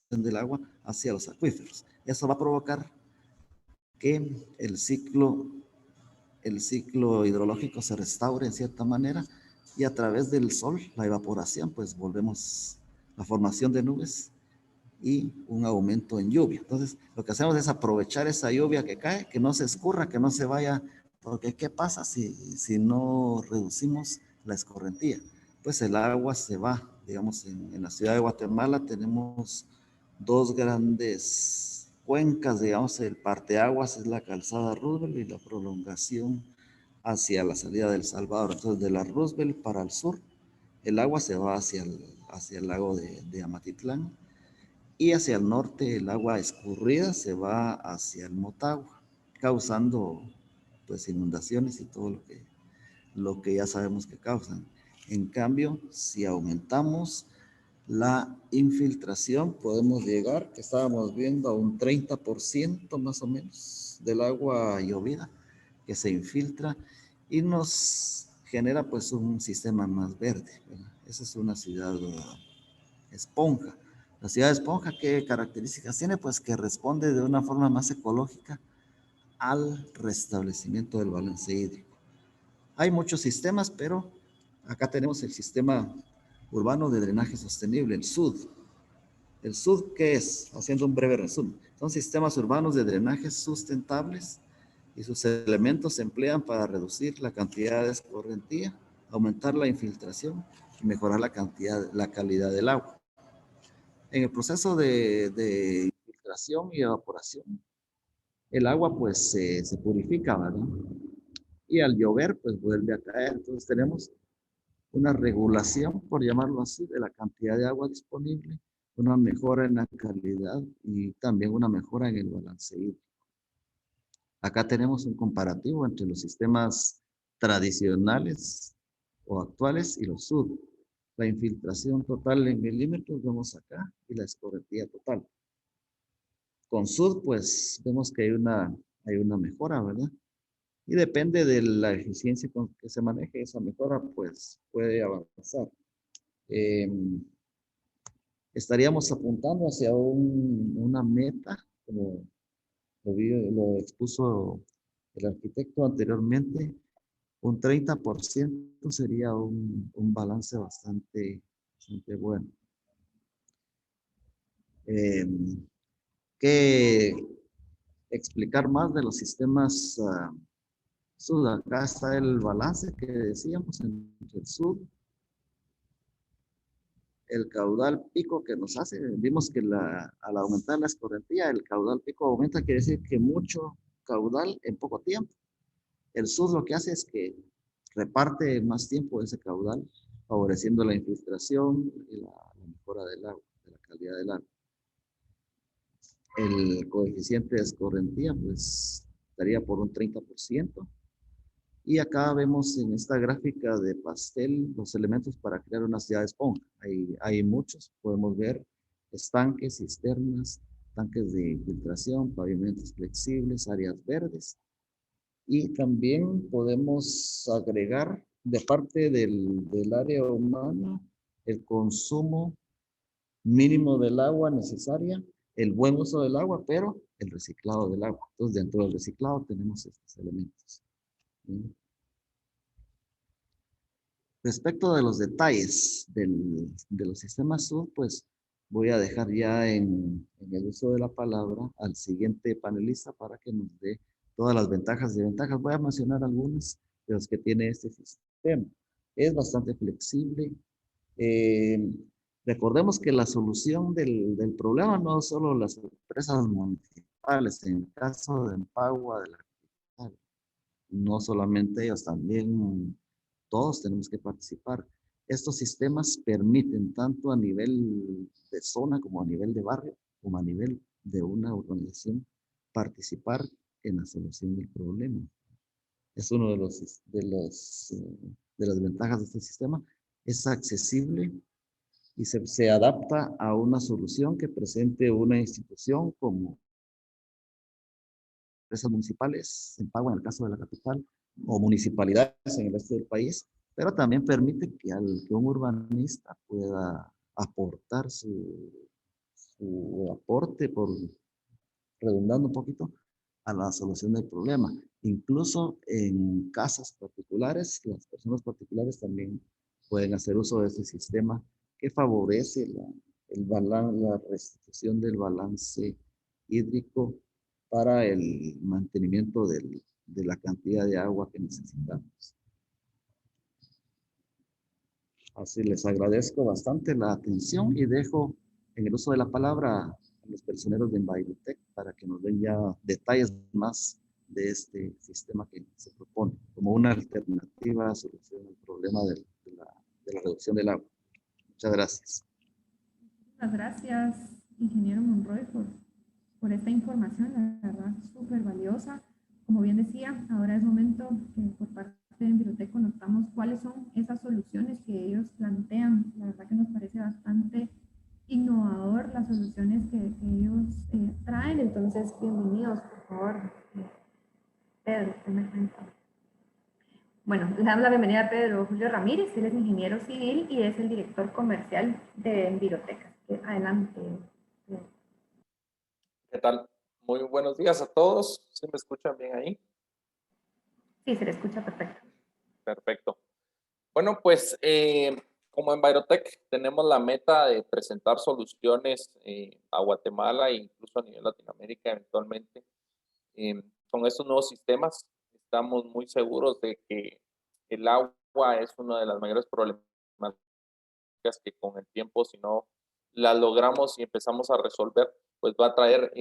del agua hacia los acuíferos. Eso va a provocar que el ciclo hidrológico se restaure en cierta manera y a través del sol, la evaporación, pues volvemos la formación de nubes y un aumento en lluvia. Entonces, lo que hacemos es aprovechar esa lluvia que cae, que no se escurra, que no se vaya, porque ¿qué pasa si no reducimos la escorrentía? Pues el agua se va. Digamos, en la ciudad de Guatemala tenemos dos grandes cuencas, digamos, el parteaguas es la calzada Roosevelt y la prolongación hacia la salida del Salvador. Entonces, de la Roosevelt para el sur, el agua se va hacia el lago de Amatitlán, y hacia el norte el agua escurrida se va hacia el Motagua, causando pues inundaciones y todo lo que ya sabemos que causan. En cambio, si aumentamos la infiltración, podemos llegar, que estábamos viendo, a un 30% más o menos del agua llovida que se infiltra y nos genera pues un sistema más verde, ¿verdad? Esa es una ciudad esponja. La ciudad de esponja, ¿qué características tiene? Pues que responde de una forma más ecológica al restablecimiento del balance hídrico. Hay muchos sistemas, pero acá tenemos el sistema urbano de drenaje sostenible, el SUD. ¿El SUD qué es? Haciendo un breve resumen. Son sistemas urbanos de drenaje sustentables y sus elementos se emplean para reducir la cantidad de escorrentía, aumentar la infiltración y mejorar la calidad del agua. En el proceso de infiltración y evaporación, el agua pues se purifica, ¿verdad? Y al llover pues vuelve a caer. Entonces tenemos una regulación, por llamarlo así, de la cantidad de agua disponible, una mejora en la calidad y también una mejora en el balance hídrico. Acá tenemos un comparativo entre los sistemas tradicionales o actuales y los SUD. La infiltración total en milímetros vemos acá y la escorrentía total. Con SUD, pues vemos que hay una mejora, ¿verdad? Y depende de la eficiencia con que se maneje esa mejora, pues puede avanzar. Estaríamos apuntando hacia una meta, como lo expuso el arquitecto anteriormente, un 30% sería un balance bastante bueno. ¿Qué explicar más de los sistemas SUD? Acá está el balance que decíamos entre el SUD, el caudal pico que nos hace. Vimos que al aumentar la escorrentía, el caudal pico aumenta, quiere decir que mucho caudal en poco tiempo. El SUD lo que hace es que reparte más tiempo ese caudal, favoreciendo la infiltración y la mejora del agua, de la calidad del agua. El coeficiente de escorrentía, pues, estaría por un 30%. Y acá vemos en esta gráfica de pastel los elementos para crear una ciudad de esponja. Hay muchos, podemos ver estanques, cisternas, tanques de infiltración, pavimentos flexibles, áreas verdes. Y también podemos agregar de parte del área humana el consumo mínimo del agua necesaria, el buen uso del agua, pero el reciclado del agua. Entonces, dentro del reciclado tenemos estos elementos. Respecto de los detalles de los sistemas SUD, pues voy a dejar ya en el uso de la palabra al siguiente panelista para que nos dé todas las ventajas y desventajas. Voy a mencionar algunas de las que tiene este sistema. Es bastante flexible, Eh, Recordemos que la solución del problema no solo las empresas municipales, en el caso de Empagua, de la capital, no solamente ellos, también todos tenemos que participar. Estos sistemas permiten tanto a nivel de zona como a nivel de barrio, como a nivel de una organización, participar en la solución del problema. Es uno de las ventajas de este sistema. Es accesible y se adapta a una solución que presente una institución como empresas municipales, en Pagua en el caso de la capital, o municipalidades en el resto del país, pero también permite que un urbanista pueda aportar su aporte, por redundando un poquito, a la solución del problema. Incluso en casas particulares, las personas particulares también pueden hacer uso de este sistema que favorece la restitución del balance hídrico para el mantenimiento de la cantidad de agua que necesitamos. Así les agradezco bastante la atención y dejo en el uso de la palabra a los personeros de Envirotech para que nos den ya detalles más de este sistema que se propone como una alternativa a solución al problema de la reducción del agua. Muchas gracias. Muchas gracias, ingeniero Monroy, por esta información, la verdad, súper valiosa. Como bien decía, ahora es momento que por parte de Envirotech conozcamos cuáles son esas soluciones que ellos plantean. La verdad que nos parece bastante innovador las soluciones que ellos traen. Entonces, bienvenidos, por favor. Pedro, usted me cuenta. Bueno, le damos la bienvenida a Pedro Julio Ramírez, él es ingeniero civil y es el director comercial de Envirotech. Adelante. ¿Qué tal? Muy buenos días a todos. ¿Sí me escuchan bien ahí? Sí, se le escucha perfecto. Perfecto. Bueno, pues como Envirotech tenemos la meta de presentar soluciones a Guatemala e incluso a nivel Latinoamérica eventualmente. Con estos nuevos sistemas estamos muy seguros de que el agua es una de las mayores problemáticas que con el tiempo, si no la logramos y empezamos a resolver, pues va a traer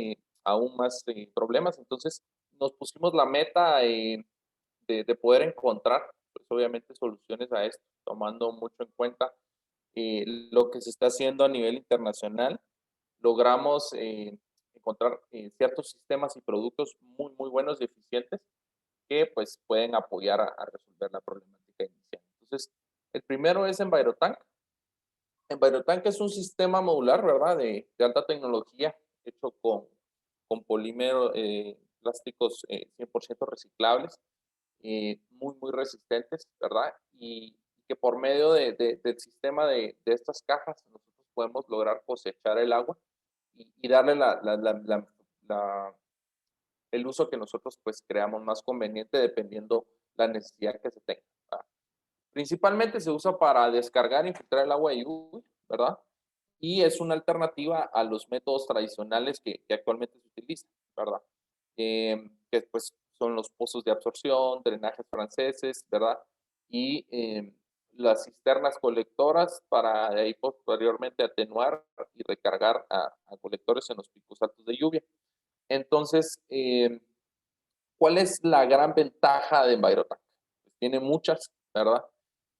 aún más problemas. Entonces nos pusimos la meta de poder encontrar, pues obviamente, soluciones a esto, tomando mucho en cuenta lo que se está haciendo a nivel internacional. Logramos encontrar ciertos sistemas y productos muy, muy buenos y eficientes que pues pueden apoyar a resolver la problemática inicial. Entonces, el primero es Envirotank. Envirotank es un sistema modular, ¿verdad? De alta tecnología, hecho con polímero, plásticos 100% reciclables, muy, muy resistentes, ¿verdad? Y que por medio del sistema de estas cajas nosotros podemos lograr cosechar el agua y darle el uso que nosotros pues creamos más conveniente dependiendo la necesidad que se tenga, ¿verdad? Principalmente se usa para descargar y filtrar el agua de lluvia, ¿verdad? Y es una alternativa a los métodos tradicionales que actualmente se utilizan, ¿verdad? Que pues son los pozos de absorción, drenajes franceses, ¿verdad? Y las cisternas colectoras para de ahí posteriormente atenuar y recargar a colectores en los picos altos de lluvia. Entonces, ¿cuál es la gran ventaja de Envirotank? Pues tiene muchas, ¿verdad?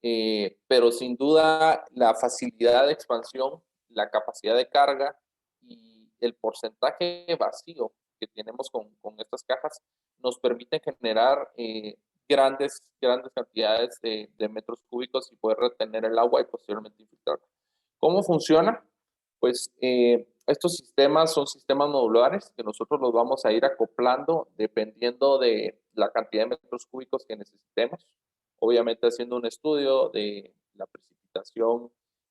Pero sin duda la facilidad de expansión, la capacidad de carga y el porcentaje vacío que tenemos con estas cajas nos permiten generar grandes cantidades de metros cúbicos y poder retener el agua y posteriormente infiltrarlo. ¿Cómo funciona? Pues estos sistemas son sistemas modulares que nosotros los vamos a ir acoplando dependiendo de la cantidad de metros cúbicos que necesitemos. Obviamente haciendo un estudio de la precipitación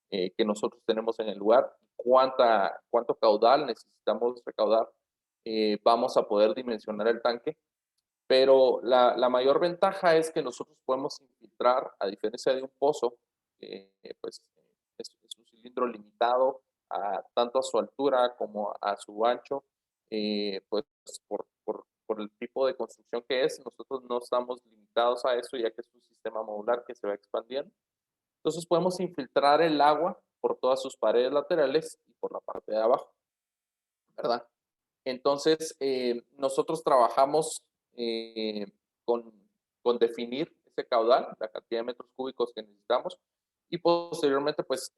que nosotros tenemos en el lugar, cuánto caudal necesitamos recaudar, vamos a poder dimensionar el tanque. Pero la mayor ventaja es que nosotros podemos infiltrar, a diferencia de un pozo, pues es un cilindro limitado tanto a su altura como a su ancho, pues por el tipo de construcción que es, nosotros no estamos limitados a eso ya que es un sistema modular que se va expandiendo. Entonces podemos infiltrar el agua por todas sus paredes laterales y por la parte de abajo, ¿verdad? Entonces, nosotros trabajamos con definir ese caudal, la cantidad de metros cúbicos que necesitamos, y posteriormente, pues,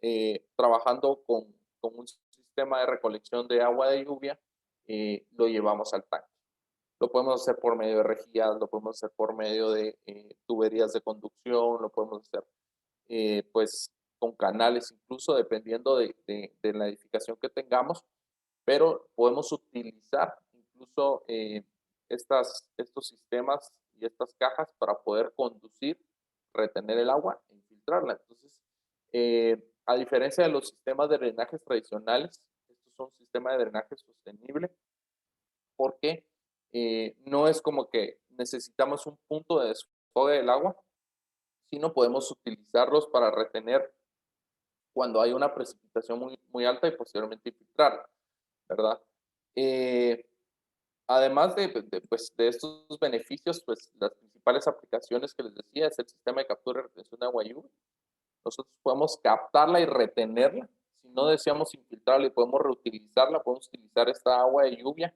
trabajando con un sistema de recolección de agua de lluvia, lo llevamos al tanque. Lo podemos hacer por medio de rejillas, lo podemos hacer por medio de tuberías de conducción, lo podemos hacer, pues, con canales incluso, dependiendo de la edificación que tengamos, pero podemos utilizar incluso estos sistemas y estas cajas para poder conducir, retener el agua e infiltrarla. Entonces, a diferencia de los sistemas de drenajes tradicionales, estos son sistemas de drenaje sostenible porque no es como que necesitamos un punto de desfogue del agua, sino podemos utilizarlos para retener cuando hay una precipitación muy alta y posteriormente infiltrarla, ¿verdad? Además pues, de estos beneficios, pues las principales aplicaciones que les decía es el sistema de captura y retención de agua y lluvia. Nosotros podemos captarla y retenerla. Si no deseamos infiltrarla y podemos reutilizarla, podemos utilizar esta agua de lluvia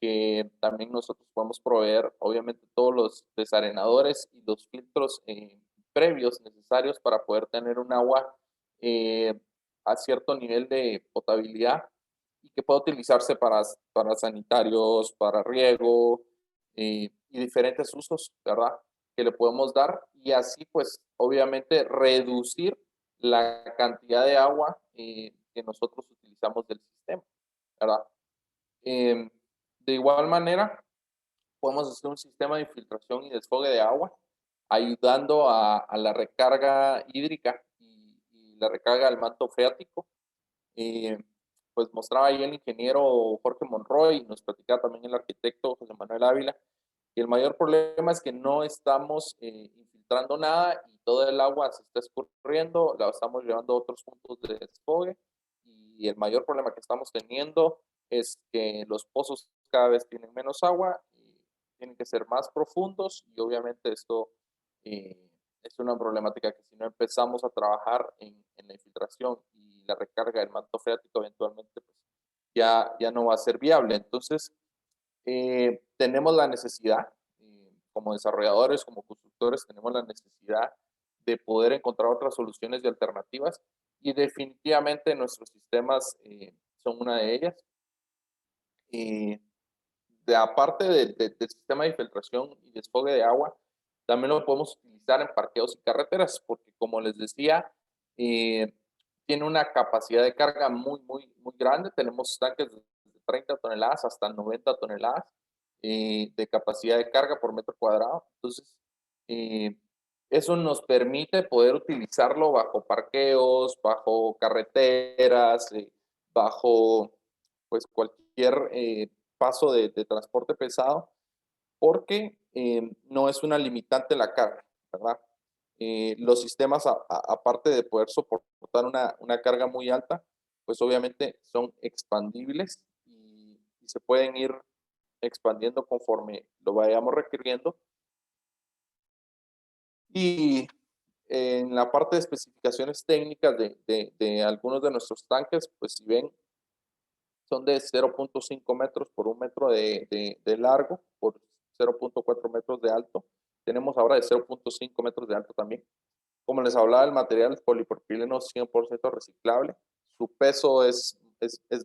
que también nosotros podemos proveer, obviamente, todos los desarenadores y los filtros previos necesarios para poder tener un agua a cierto nivel de potabilidad y que pueda utilizarse para sanitarios, para riego y diferentes usos, ¿verdad? Que le podemos dar y así, pues, obviamente, reducir la cantidad de agua que nosotros utilizamos del sistema, ¿verdad? De igual manera, podemos hacer un sistema de infiltración y desfogue de agua, ayudando a la recarga hídrica y la recarga del manto freático. Pues mostraba ahí el ingeniero Jorge Monroy y nos platicaba también el arquitecto José Manuel Ávila, que el mayor problema es que no estamos infiltrando nada y todo el agua se está escurriendo, la estamos llevando a otros puntos de desfogue y el mayor problema que estamos teniendo es que los pozos cada vez tienen menos agua y tienen que ser más profundos y obviamente esto es una problemática que si no empezamos a trabajar en la infiltración y la recarga del manto freático eventualmente pues ya no va a ser viable. Entonces, tenemos la necesidad, como desarrolladores, como constructores, tenemos la necesidad de poder encontrar otras soluciones y alternativas y definitivamente nuestros sistemas son una de ellas. Aparte del sistema de infiltración y desfogue de agua, también lo podemos utilizar en parqueos y carreteras, porque como les decía, tiene una capacidad de carga muy grande. Tenemos tanques de 30 toneladas hasta 90 toneladas de capacidad de carga por metro cuadrado. Entonces, eso nos permite poder utilizarlo bajo parqueos, bajo carreteras, bajo pues cualquier paso de transporte pesado, porque no es una limitante la carga, ¿verdad? Los sistemas, aparte de poder soportar una carga muy alta, pues obviamente son expandibles y se pueden ir expandiendo conforme lo vayamos requiriendo. Y en la parte de especificaciones técnicas de algunos de nuestros tanques, pues si ven, son de 0.5 metros por 1 metro de largo, por 0.4 metros de alto. Tenemos ahora de 0.5 metros de alto también. Como les hablaba, el material es polipropileno 100% reciclable. Su peso es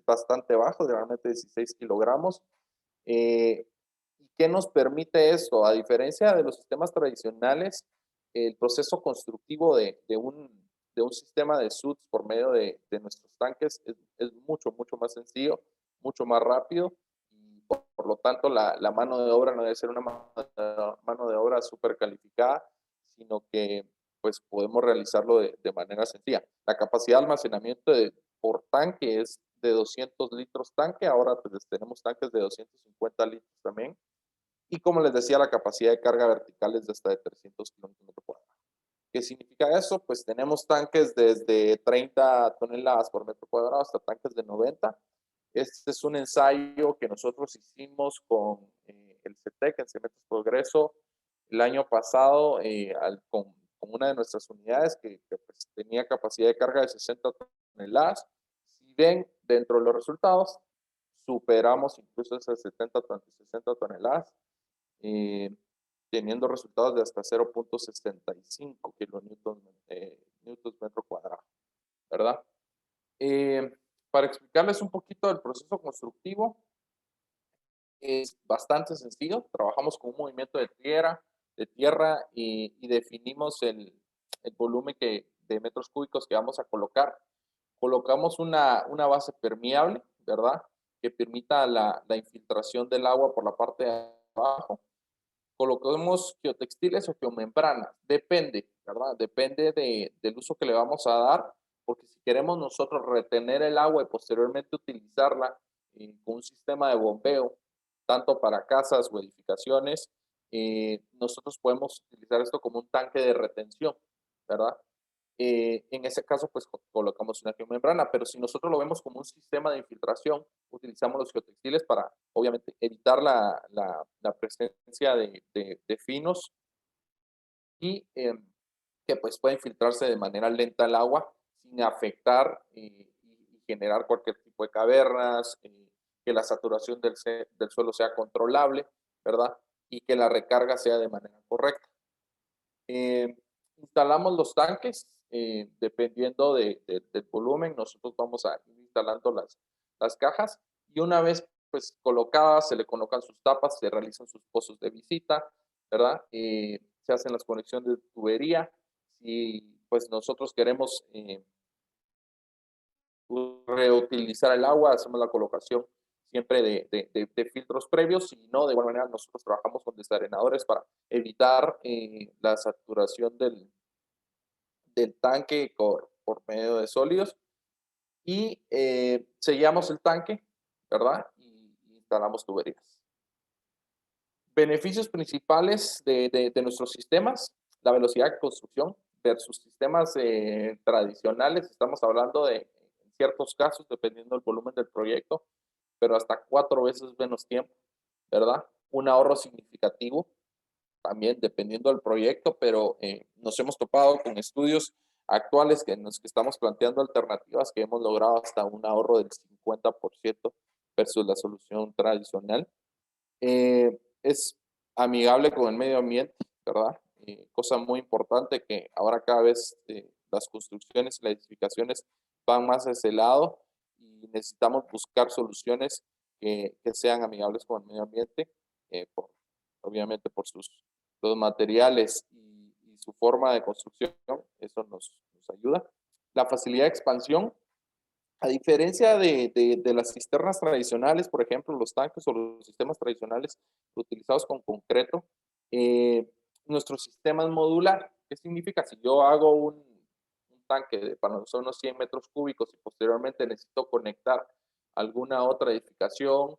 bastante bajo, generalmente 16 kilogramos. ¿Y qué nos permite esto? A diferencia de los sistemas tradicionales, el proceso constructivo de un sistema de SUTS por medio de nuestros tanques es mucho más sencillo, mucho más rápido y por lo tanto la mano de obra no debe ser una mano de obra súper calificada, sino que pues podemos realizarlo de manera sencilla. La capacidad de almacenamiento por tanque es de 200 litros tanque, ahora pues tenemos tanques de 250 litros también. Y como les decía, la capacidad de carga vertical es de hasta de 300 kilómetros cuadrados. ¿Qué significa eso? Pues tenemos tanques desde 30 toneladas por metro cuadrado hasta tanques de 90. Este es un ensayo que nosotros hicimos con el CETEC, en Cementos Progreso, el año pasado, con con una de nuestras unidades que pues, tenía capacidad de carga de 60 toneladas. Si ven dentro de los resultados, superamos incluso esas 60 toneladas, teniendo resultados de hasta 0.65 kilonewtons metro cuadrado, ¿verdad? Para explicarles un poquito del proceso constructivo, es bastante sencillo. Trabajamos con un movimiento de tierra y definimos el volumen de metros cúbicos que vamos a colocar. Colocamos una base permeable, ¿verdad? Que permita la infiltración del agua por la parte de abajo. Colocamos geotextiles o geomembranas, depende, ¿verdad? Depende del uso que le vamos a dar, porque si queremos nosotros retener el agua y posteriormente utilizarla con un sistema de bombeo, tanto para casas o edificaciones, nosotros podemos utilizar esto como un tanque de retención, ¿verdad? En ese caso, pues colocamos una geomembrana, pero si nosotros lo vemos como un sistema de infiltración, utilizamos los geotextiles para, obviamente, evitar la presencia de finos y que pues pueda infiltrarse de manera lenta al agua sin afectar y generar cualquier tipo de cavernas, que la saturación del suelo sea controlable, ¿verdad? Y que la recarga sea de manera correcta. Instalamos los tanques, dependiendo del volumen, nosotros vamos a ir instalando las cajas y una vez pues colocadas, se le colocan sus tapas, se realizan sus pozos de visita, ¿verdad? Se hacen las conexiones de tubería. Si pues nosotros queremos reutilizar el agua, hacemos la colocación siempre de filtros previos, y no, de igual manera nosotros trabajamos con desarenadores para evitar la saturación del tanque por medio de sólidos, y sellamos el tanque, ¿verdad? Y instalamos tuberías. Beneficios principales de nuestros sistemas: la velocidad de construcción versus sistemas tradicionales. Estamos hablando de, en ciertos casos, dependiendo del volumen del proyecto, pero hasta 4 veces menos tiempo, ¿verdad? Un ahorro significativo, también dependiendo del proyecto, pero nos hemos topado con estudios actuales en los que estamos planteando alternativas que hemos logrado hasta un ahorro del 50% versus la solución tradicional. Es amigable con el medio ambiente, ¿verdad? Cosa muy importante, que ahora cada vez las construcciones y las edificaciones van más a ese lado y necesitamos buscar soluciones que sean amigables con el medio ambiente, obviamente por los materiales y su forma de construcción. Eso nos ayuda. La facilidad de expansión. A diferencia de las cisternas tradicionales, por ejemplo, los tanques o los sistemas tradicionales utilizados con concreto, nuestro sistema es modular. ¿Qué significa? Si yo hago un tanque para nosotros unos 100 metros cúbicos y posteriormente necesito conectar alguna otra edificación,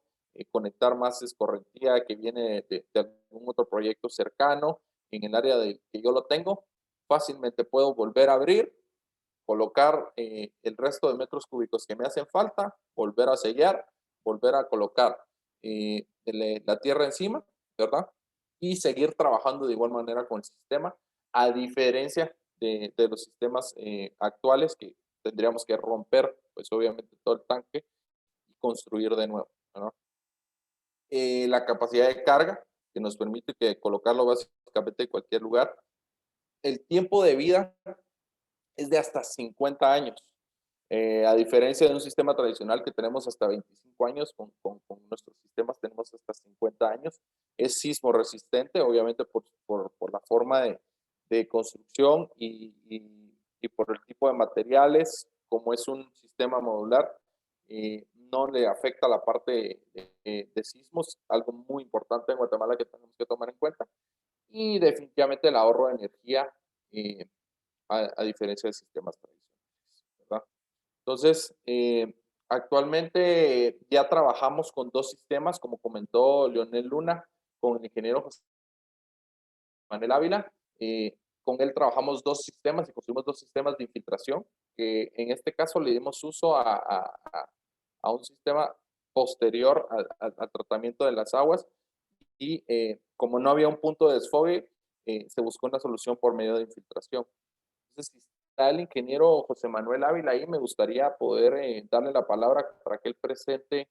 conectar más escorrentía que viene de algún otro proyecto cercano en el área que yo lo tengo, fácilmente puedo volver a abrir, colocar el resto de metros cúbicos que me hacen falta, volver a sellar, volver a colocar la tierra encima, ¿verdad? Y seguir trabajando de igual manera con el sistema, a diferencia de los sistemas actuales, que tendríamos que romper, pues obviamente, todo el tanque y construir de nuevo, ¿verdad? La capacidad de carga, que nos permite colocarlo básicamente en cualquier lugar. El tiempo de vida es de hasta 50 años. A diferencia de un sistema tradicional que tenemos hasta 25 años, con nuestros sistemas tenemos hasta 50 años. Es sismo resistente, obviamente por la forma de construcción y por el tipo de materiales. Como es un sistema modular, no le afecta la parte de sismos, algo muy importante en Guatemala que tenemos que tomar en cuenta. Y definitivamente el ahorro de energía, a diferencia de sistemas tradicionales, ¿verdad? Entonces, actualmente ya trabajamos con 2 sistemas, como comentó Leonel Luna, con el ingeniero José Manuel Ávila. Con él trabajamos 2 sistemas y construimos 2 sistemas de infiltración, que en este caso le dimos uso a un sistema posterior al tratamiento de las aguas, y como no había un punto de desfogue, se buscó una solución por medio de infiltración. Entonces, si está el ingeniero José Manuel Ávila ahí, me gustaría poder darle la palabra para que él presente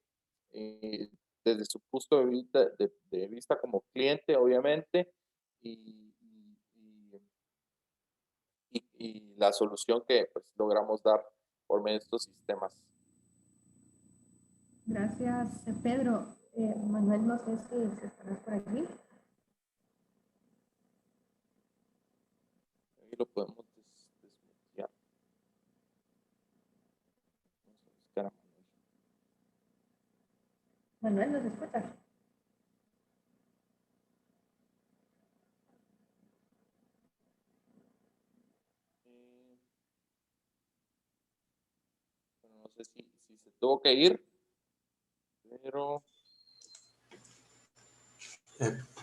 desde su punto de vista como cliente, obviamente, y la solución que pues, logramos dar por medio de estos sistemas. Gracias, Pedro. Manuel, no sé si estarás por aquí. Ahí lo podemos desmutear. Vamos a buscar a Manuel, ¿nos escuchas? Bueno, no sé si se tuvo que ir, pero...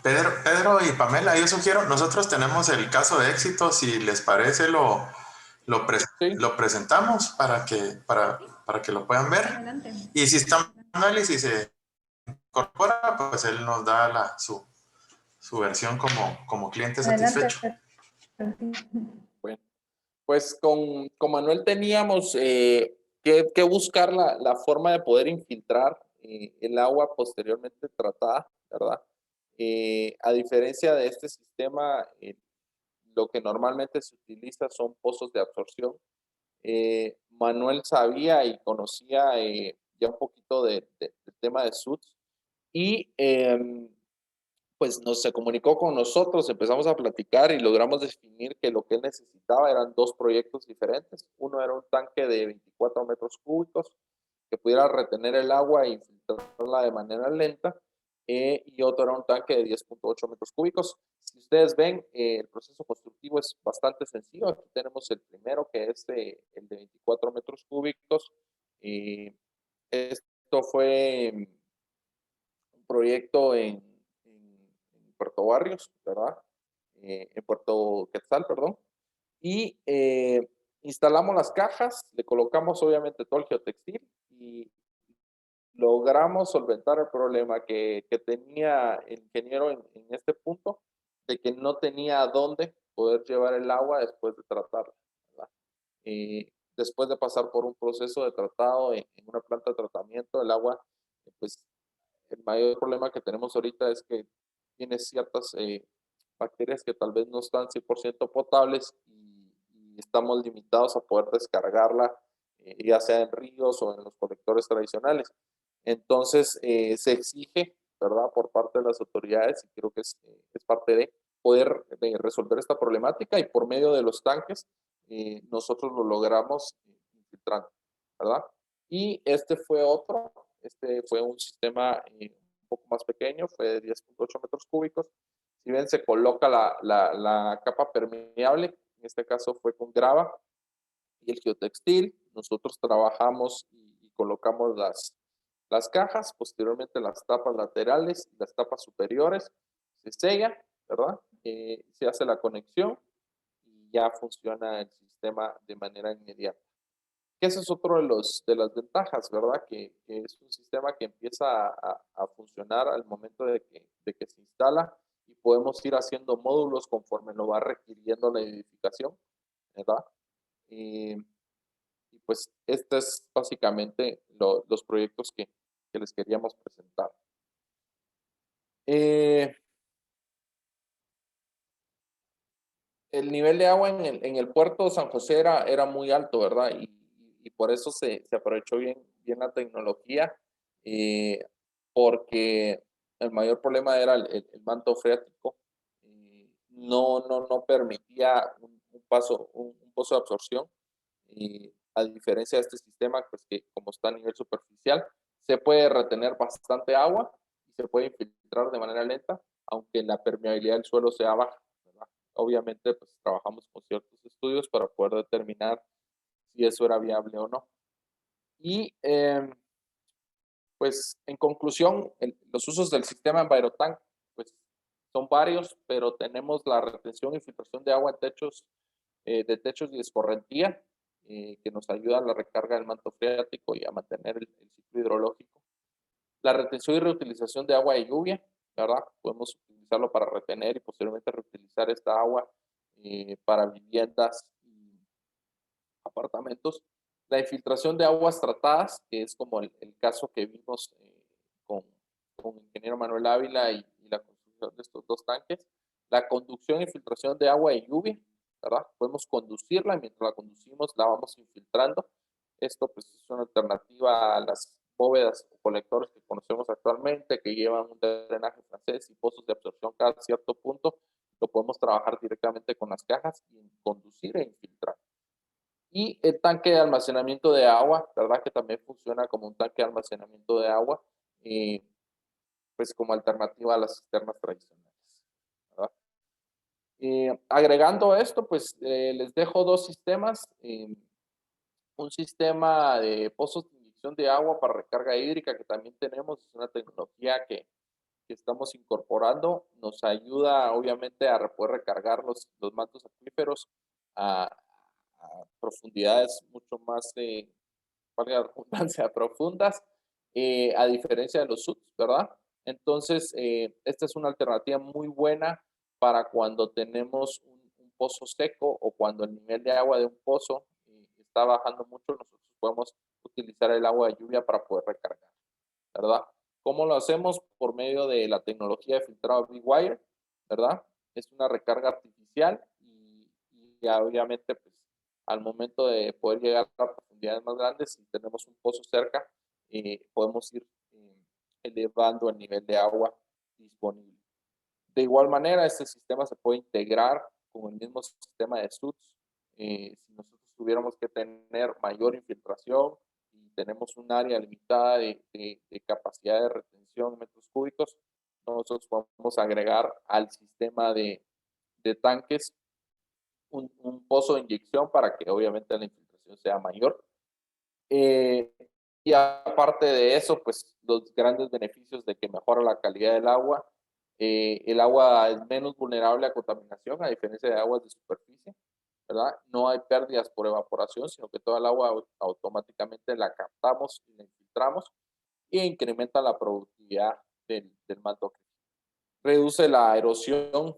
Pedro y Pamela, yo sugiero, nosotros tenemos el caso de éxito, si les parece Sí. lo presentamos para que lo puedan ver. Adelante. Y si está Manuel y si se incorpora, pues él nos da su versión como cliente satisfecho. Bueno, pues con Manuel teníamos que buscar la forma de poder infiltrar el agua posteriormente tratada, ¿verdad? A diferencia de este sistema, lo que normalmente se utiliza son pozos de absorción. Manuel sabía y conocía ya un poquito del tema de SUTS y pues se comunicó con nosotros, empezamos a platicar y logramos definir que lo que él necesitaba eran dos proyectos diferentes. Uno era un tanque de 24 metros cúbicos que pudiera retener el agua e infiltrarla de manera lenta, y otro era un tanque de 10.8 metros cúbicos. Si ustedes ven, el proceso constructivo es bastante sencillo. Aquí tenemos el primero, que es el de 24 metros cúbicos. Esto fue un proyecto en Puerto Barrios, ¿verdad? En Puerto Quetzal, perdón. Y instalamos las cajas, le colocamos obviamente todo el geotextil y logramos solventar el problema que tenía el ingeniero en este punto, de que no tenía a dónde poder llevar el agua después de tratarla, ¿verdad? Después de pasar por un proceso de tratado en una planta de tratamiento, el agua, pues el mayor problema que tenemos ahorita es que tiene ciertas bacterias que tal vez no están 100% potables y estamos limitados a poder descargarla, ya sea en ríos o en los colectores tradicionales. Entonces, se exige, ¿verdad?, por parte de las autoridades, y creo que es parte de poder resolver esta problemática, y por medio de los tanques, nosotros lo logramos infiltrando, ¿verdad? Y este fue un sistema un poco más pequeño, fue de 10.8 metros cúbicos. Si bien se coloca la capa permeable, en este caso fue con grava y el geotextil, nosotros trabajamos y colocamos las cajas, posteriormente las tapas laterales y las tapas superiores, se sella, ¿verdad? Se hace la conexión y ya funciona el sistema de manera inmediata. Que ese es otro de las ventajas, ¿verdad? Que es un sistema que empieza a funcionar al momento de que se instala, y podemos ir haciendo módulos conforme lo va requiriendo la edificación, ¿verdad? Y pues este es básicamente los proyectos que les queríamos presentar. El nivel de agua en el puerto de San José era muy alto, ¿verdad? Y por eso se aprovechó bien la tecnología, porque el mayor problema era el manto freático. No permitía un pozo de absorción, a diferencia de este sistema, pues que como está a nivel superficial, se puede retener bastante agua y se puede infiltrar de manera lenta, aunque la permeabilidad del suelo sea baja, ¿verdad? Obviamente, pues trabajamos con ciertos estudios para poder determinar si eso era viable o no. Y pues en conclusión, los usos del sistema EnviroTank pues son varios, pero tenemos la retención y filtración de agua en techos y escorrentía, que nos ayuda a la recarga del manto freático y a mantener el ciclo hidrológico. La retención y reutilización de agua de lluvia, ¿verdad? Podemos utilizarlo para retener y posteriormente reutilizar esta agua para viviendas y apartamentos. La infiltración de aguas tratadas, que es como el caso que vimos con el ingeniero Manuel Ávila y la construcción de estos dos tanques. La conducción y filtración de agua de lluvia, ¿verdad? Podemos conducirla, y mientras la conducimos la vamos infiltrando. Esto pues es una alternativa a las bóvedas o colectores que conocemos actualmente, que llevan un drenaje francés y pozos de absorción cada cierto punto. Lo podemos trabajar directamente con las cajas y conducir e infiltrar. Y el tanque de almacenamiento de agua, ¿verdad? Que también funciona como un tanque de almacenamiento de agua, pues como alternativa a las cisternas tradicionales, ¿verdad? Agregando esto, pues les dejo dos sistemas. Un sistema de pozos de inyección de agua para recarga hídrica que también tenemos, es una tecnología que estamos incorporando, nos ayuda obviamente a poder recargar los mantos acuíferos a profundidades mucho más, valga la redundancia, profundas, a diferencia de los SUTs, ¿verdad? Entonces, esta es una alternativa muy buena para cuando tenemos un pozo seco o cuando el nivel de agua de un pozo está bajando mucho, nosotros podemos utilizar el agua de lluvia para poder recargar, ¿verdad? ¿Cómo lo hacemos? Por medio de la tecnología de filtrado B-Wire, ¿verdad? Es una recarga artificial y obviamente, pues, al momento de poder llegar a profundidades más grandes, si tenemos un pozo cerca, podemos ir elevando el nivel de agua disponible. De igual manera, este sistema se puede integrar con el mismo sistema de SUTS. Si nosotros tuviéramos que tener mayor infiltración y tenemos un área limitada de capacidad de retención en metros cúbicos, nosotros podemos agregar al sistema de tanques un pozo de inyección para que obviamente la infiltración sea mayor. Y aparte de eso, pues los grandes beneficios de que mejora la calidad del agua. El agua es menos vulnerable a contaminación, a diferencia de aguas de superficie, ¿verdad? No hay pérdidas por evaporación, sino que toda el agua automáticamente la captamos y la infiltramos e incrementa la productividad del manto. Reduce la erosión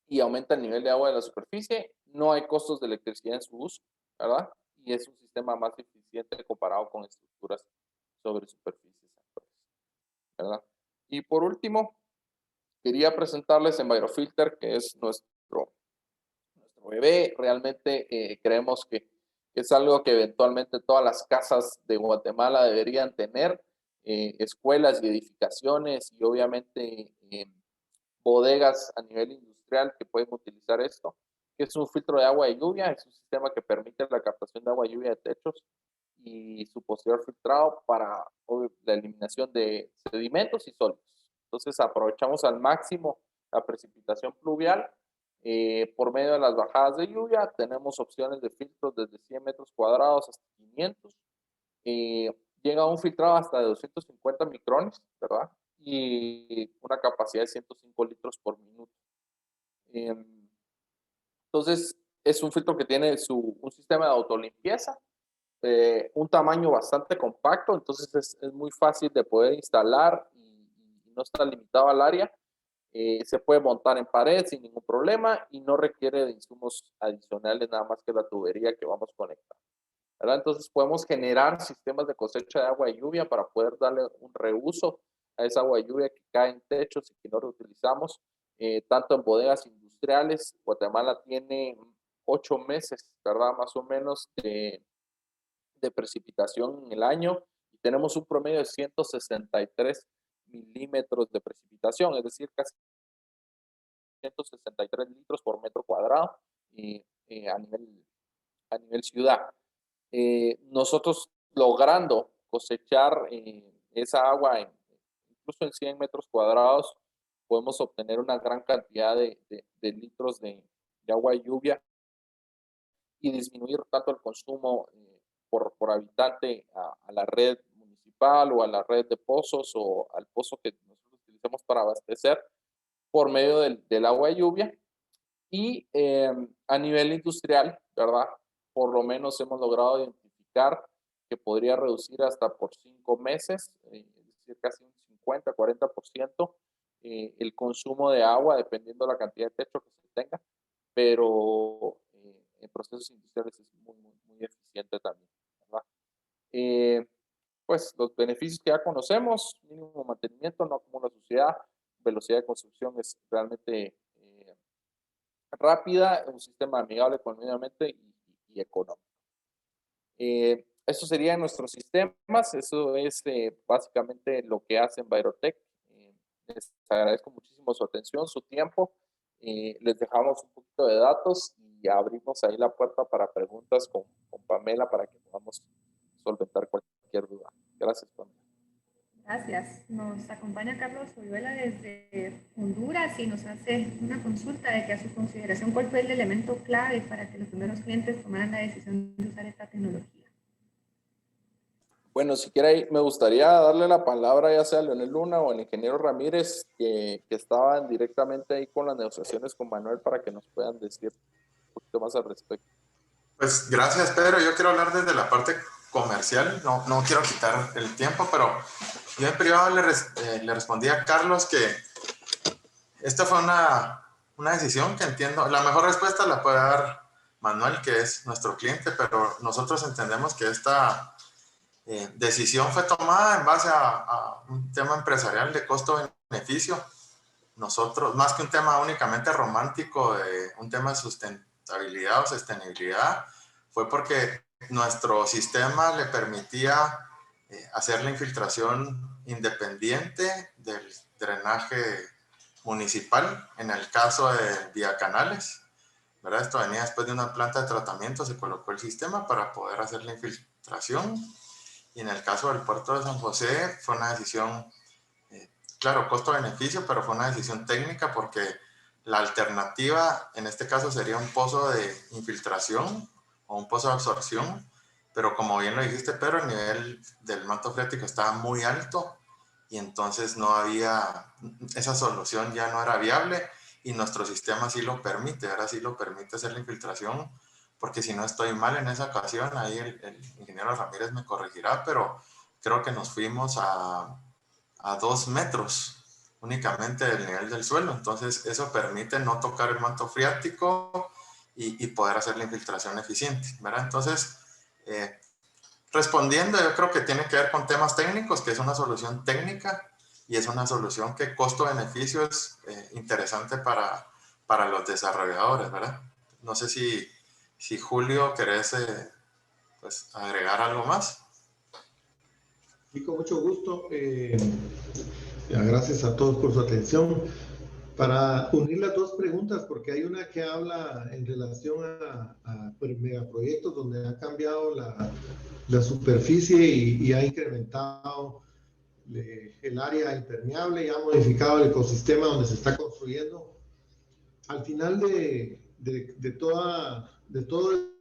y aumenta el nivel de agua de la superficie. No hay costos de electricidad en su uso, ¿verdad? Y es un sistema más eficiente comparado con estructuras sobre superficies actuales, ¿verdad? Y por último, quería presentarles EnviroFilter, que es nuestro bebé. Realmente creemos que es algo que eventualmente todas las casas de Guatemala deberían tener, escuelas y edificaciones y obviamente bodegas a nivel industrial que pueden utilizar esto, que es un filtro de agua de lluvia, es un sistema que permite la captación de agua de lluvia de techos y su posterior filtrado para la eliminación de sedimentos y sólidos. Entonces aprovechamos al máximo la precipitación pluvial. Por medio de las bajadas de lluvia tenemos opciones de filtros desde 100 metros cuadrados hasta 500. Llega a un filtrado hasta de 250 micrones, ¿verdad? Y una capacidad de 105 litros por minuto. Entonces, es un filtro que tiene un sistema de autolimpieza, un tamaño bastante compacto, entonces es muy fácil de poder instalar y no está limitado al área. Se puede montar en pared sin ningún problema y no requiere de insumos adicionales, nada más que la tubería que vamos a conectar, ¿verdad? Entonces podemos generar sistemas de cosecha de agua de lluvia para poder darle un reuso a esa agua de lluvia que cae en techos y que no reutilizamos, tanto en bodegas industriales. Guatemala tiene 8 meses, ¿verdad? Más o menos de precipitación en el año y tenemos un promedio de 163 milímetros de precipitación, es decir, casi 163 litros por metro cuadrado a nivel ciudad. Nosotros logrando cosechar esa agua incluso en 100 metros cuadrados, podemos obtener una gran cantidad de litros de agua de lluvia y disminuir tanto el consumo por habitante a la red municipal o a la red de pozos o al pozo que nosotros utilizamos para abastecer por medio del agua de lluvia. Y a nivel industrial, ¿verdad? Por lo menos hemos logrado identificar que podría reducir hasta por 5 meses, es decir, casi un 50-40%, el consumo de agua dependiendo de la cantidad de techo que se tenga, pero en procesos industriales es muy eficiente también, ¿verdad? Pues los beneficios que ya conocemos: mínimo mantenimiento, no acumula suciedad, velocidad de construcción es realmente rápida, un sistema amigable con el medio ambiente y económico. Eso serían nuestros sistemas. Eso es básicamente lo que hace Envirotech. Les agradezco muchísimo su atención, su tiempo. Les dejamos un poquito de datos y abrimos ahí la puerta para preguntas con Pamela para que podamos solventar cualquier duda. Gracias, Pamela. Gracias. Nos acompaña Carlos Oyuela desde Honduras y nos hace una consulta de que a su consideración, ¿cuál fue el elemento clave para que los primeros clientes tomaran la decisión de usar esta tecnología? Bueno, si quiere, me gustaría darle la palabra ya sea a Leonel Luna o al ingeniero Ramírez, que estaban directamente ahí con las negociaciones con Manuel, para que nos puedan decir un poquito más al respecto. Pues gracias, Pedro. Yo quiero hablar desde la parte comercial. No quiero quitar el tiempo, pero yo en privado le respondí a Carlos que esta fue una decisión que entiendo. La mejor respuesta la puede dar Manuel, que es nuestro cliente, pero nosotros entendemos que esta decisión fue tomada en base a un tema empresarial de costo-beneficio. Nosotros, más que un tema únicamente romántico, de un tema de sustentabilidad o sostenibilidad, fue porque nuestro sistema le permitía hacer la infiltración independiente del drenaje municipal, en el caso de Villacanales, ¿verdad? Esto venía después de una planta de tratamiento, se colocó el sistema para poder hacer la infiltración. Y en el caso del puerto de San José fue una decisión, claro, costo-beneficio, pero fue una decisión técnica porque la alternativa en este caso sería un pozo de infiltración o un pozo de absorción, pero como bien lo dijiste, Pedro, el nivel del manto freático estaba muy alto y entonces no había, esa solución ya no era viable, y nuestro sistema sí lo permite, ahora sí lo permite hacer la infiltración, porque si no estoy mal en esa ocasión, ahí el ingeniero Ramírez me corregirá, pero creo que nos fuimos a 2 metros únicamente del nivel del suelo. Entonces eso permite no tocar el manto freático y poder hacer la infiltración eficiente, ¿verdad? Entonces, respondiendo, yo creo que tiene que ver con temas técnicos, que es una solución técnica y es una solución que costo-beneficio es interesante para los desarrolladores, ¿verdad? No sé si Julio querés pues, agregar algo más. Sí, con mucho gusto. Gracias a todos por su atención. Para unir las dos preguntas, porque hay una que habla en relación a megaproyectos donde ha cambiado la superficie y ha incrementado el área impermeable y ha modificado el ecosistema donde se está construyendo. Al final de todo el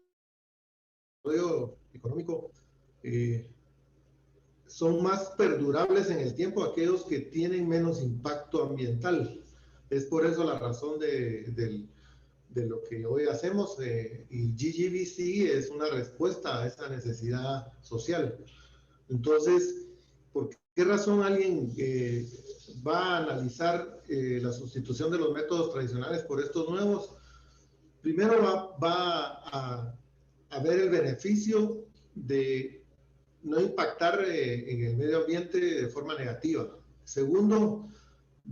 desarrollo económico, son más perdurables en el tiempo aquellos que tienen menos impacto ambiental. Es por eso la razón de lo que hoy hacemos, y GGBC es una respuesta a esa necesidad social. Entonces, ¿por qué razón alguien va a analizar la sustitución de los métodos tradicionales por estos nuevos? Primero va a ver el beneficio de no impactar en el medio ambiente de forma negativa. Segundo,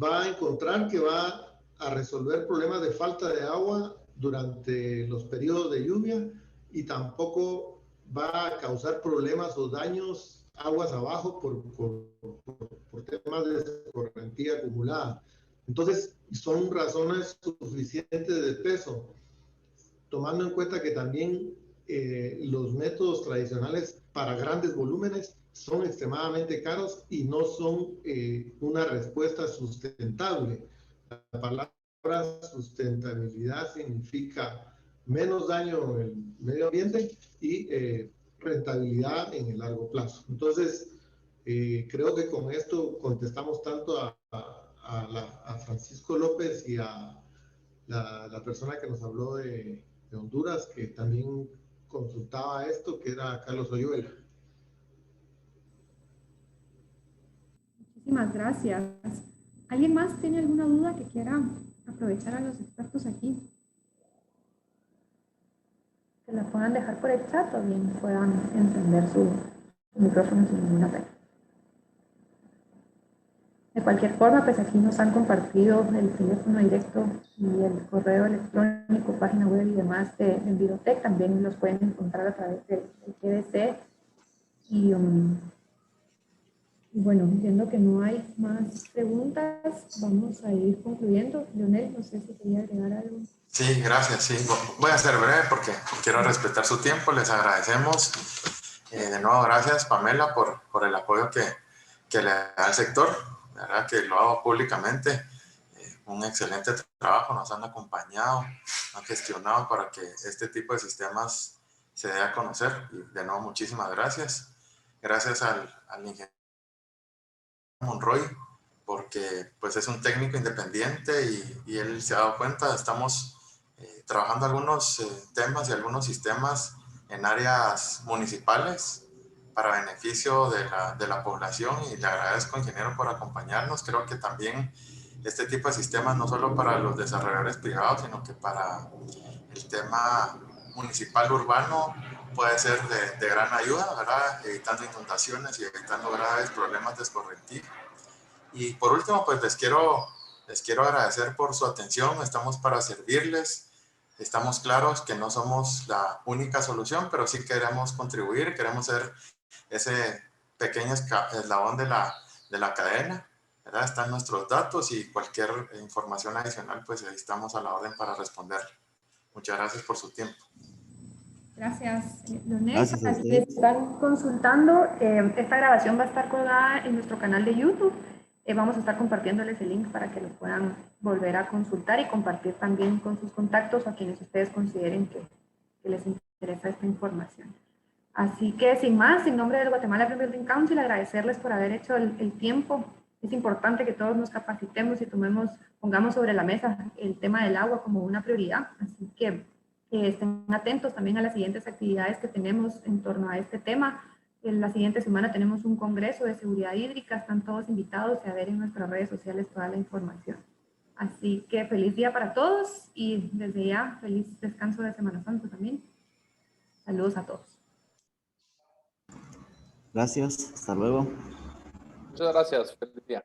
va a encontrar que va a resolver problemas de falta de agua durante los periodos de lluvia y tampoco va a causar problemas o daños aguas abajo por temas de escorrentía acumulada. Entonces, son razones suficientes de peso, tomando en cuenta que también los métodos tradicionales para grandes volúmenes son extremadamente caros y no son una respuesta sustentable. La palabra sustentabilidad significa menos daño en el medio ambiente y rentabilidad en el largo plazo. Entonces, creo que con esto contestamos tanto a Francisco López y a la persona que nos habló de Honduras, que también consultaba esto, que era Carlos Oyuela. Muchísimas gracias. ¿Alguien más tiene alguna duda que quiera aprovechar a los expertos aquí? Que la puedan dejar por el chat o bien puedan encender su micrófono sin ninguna pena. De cualquier forma, pues aquí nos han compartido el teléfono directo y el correo electrónico, página web y demás de Envirotech. También los pueden encontrar a través del GDC. Y bueno, viendo que no hay más preguntas, vamos a ir concluyendo. Leonel, no sé si quería agregar algo. Sí, gracias. Sí, voy a ser breve porque quiero respetar su tiempo. Les agradecemos. De nuevo, gracias, Pamela, por el apoyo que le da al sector. La verdad que lo hago públicamente. Un excelente trabajo. Nos han acompañado, han gestionado para que este tipo de sistemas se dé a conocer. Y de nuevo, muchísimas gracias. Gracias al ingeniero Monroy, porque pues es un técnico independiente y él se ha dado cuenta. Estamos trabajando algunos temas y algunos sistemas en áreas municipales para beneficio de la población, y le agradezco, ingeniero, por acompañarnos. Creo que también este tipo de sistemas no solo para los desarrolladores privados, sino que para el tema municipal urbano puede ser de gran ayuda, ¿verdad? Evitando inundaciones y evitando graves problemas de escorrentía. Y por último, pues les quiero agradecer por su atención. Estamos para servirles. Estamos claros que no somos la única solución, pero sí queremos contribuir, queremos ser ese pequeño eslabón de la cadena, ¿verdad? Están nuestros datos y cualquier información adicional, pues ahí estamos a la orden para responder. Muchas gracias por su tiempo. Gracias, Leonel. Gracias a Así ustedes. están consultando. Esta grabación va a estar colgada en nuestro canal de YouTube. Vamos a estar compartiéndoles el link para que lo puedan volver a consultar y compartir también con sus contactos o a quienes ustedes consideren que les interesa esta información. Así que sin más, en nombre del Guatemala Green Building Council, agradecerles por haber hecho el tiempo. Es importante que todos nos capacitemos y pongamos sobre la mesa el tema del agua como una prioridad. Así que estén atentos también a las siguientes actividades que tenemos en torno a este tema. En la siguiente semana tenemos un congreso de seguridad hídrica, están todos invitados a ver en nuestras redes sociales toda la información. Así que feliz día para todos y desde ya feliz descanso de Semana Santa también. Saludos a todos. Gracias. Hasta luego. Muchas gracias. Feliz día.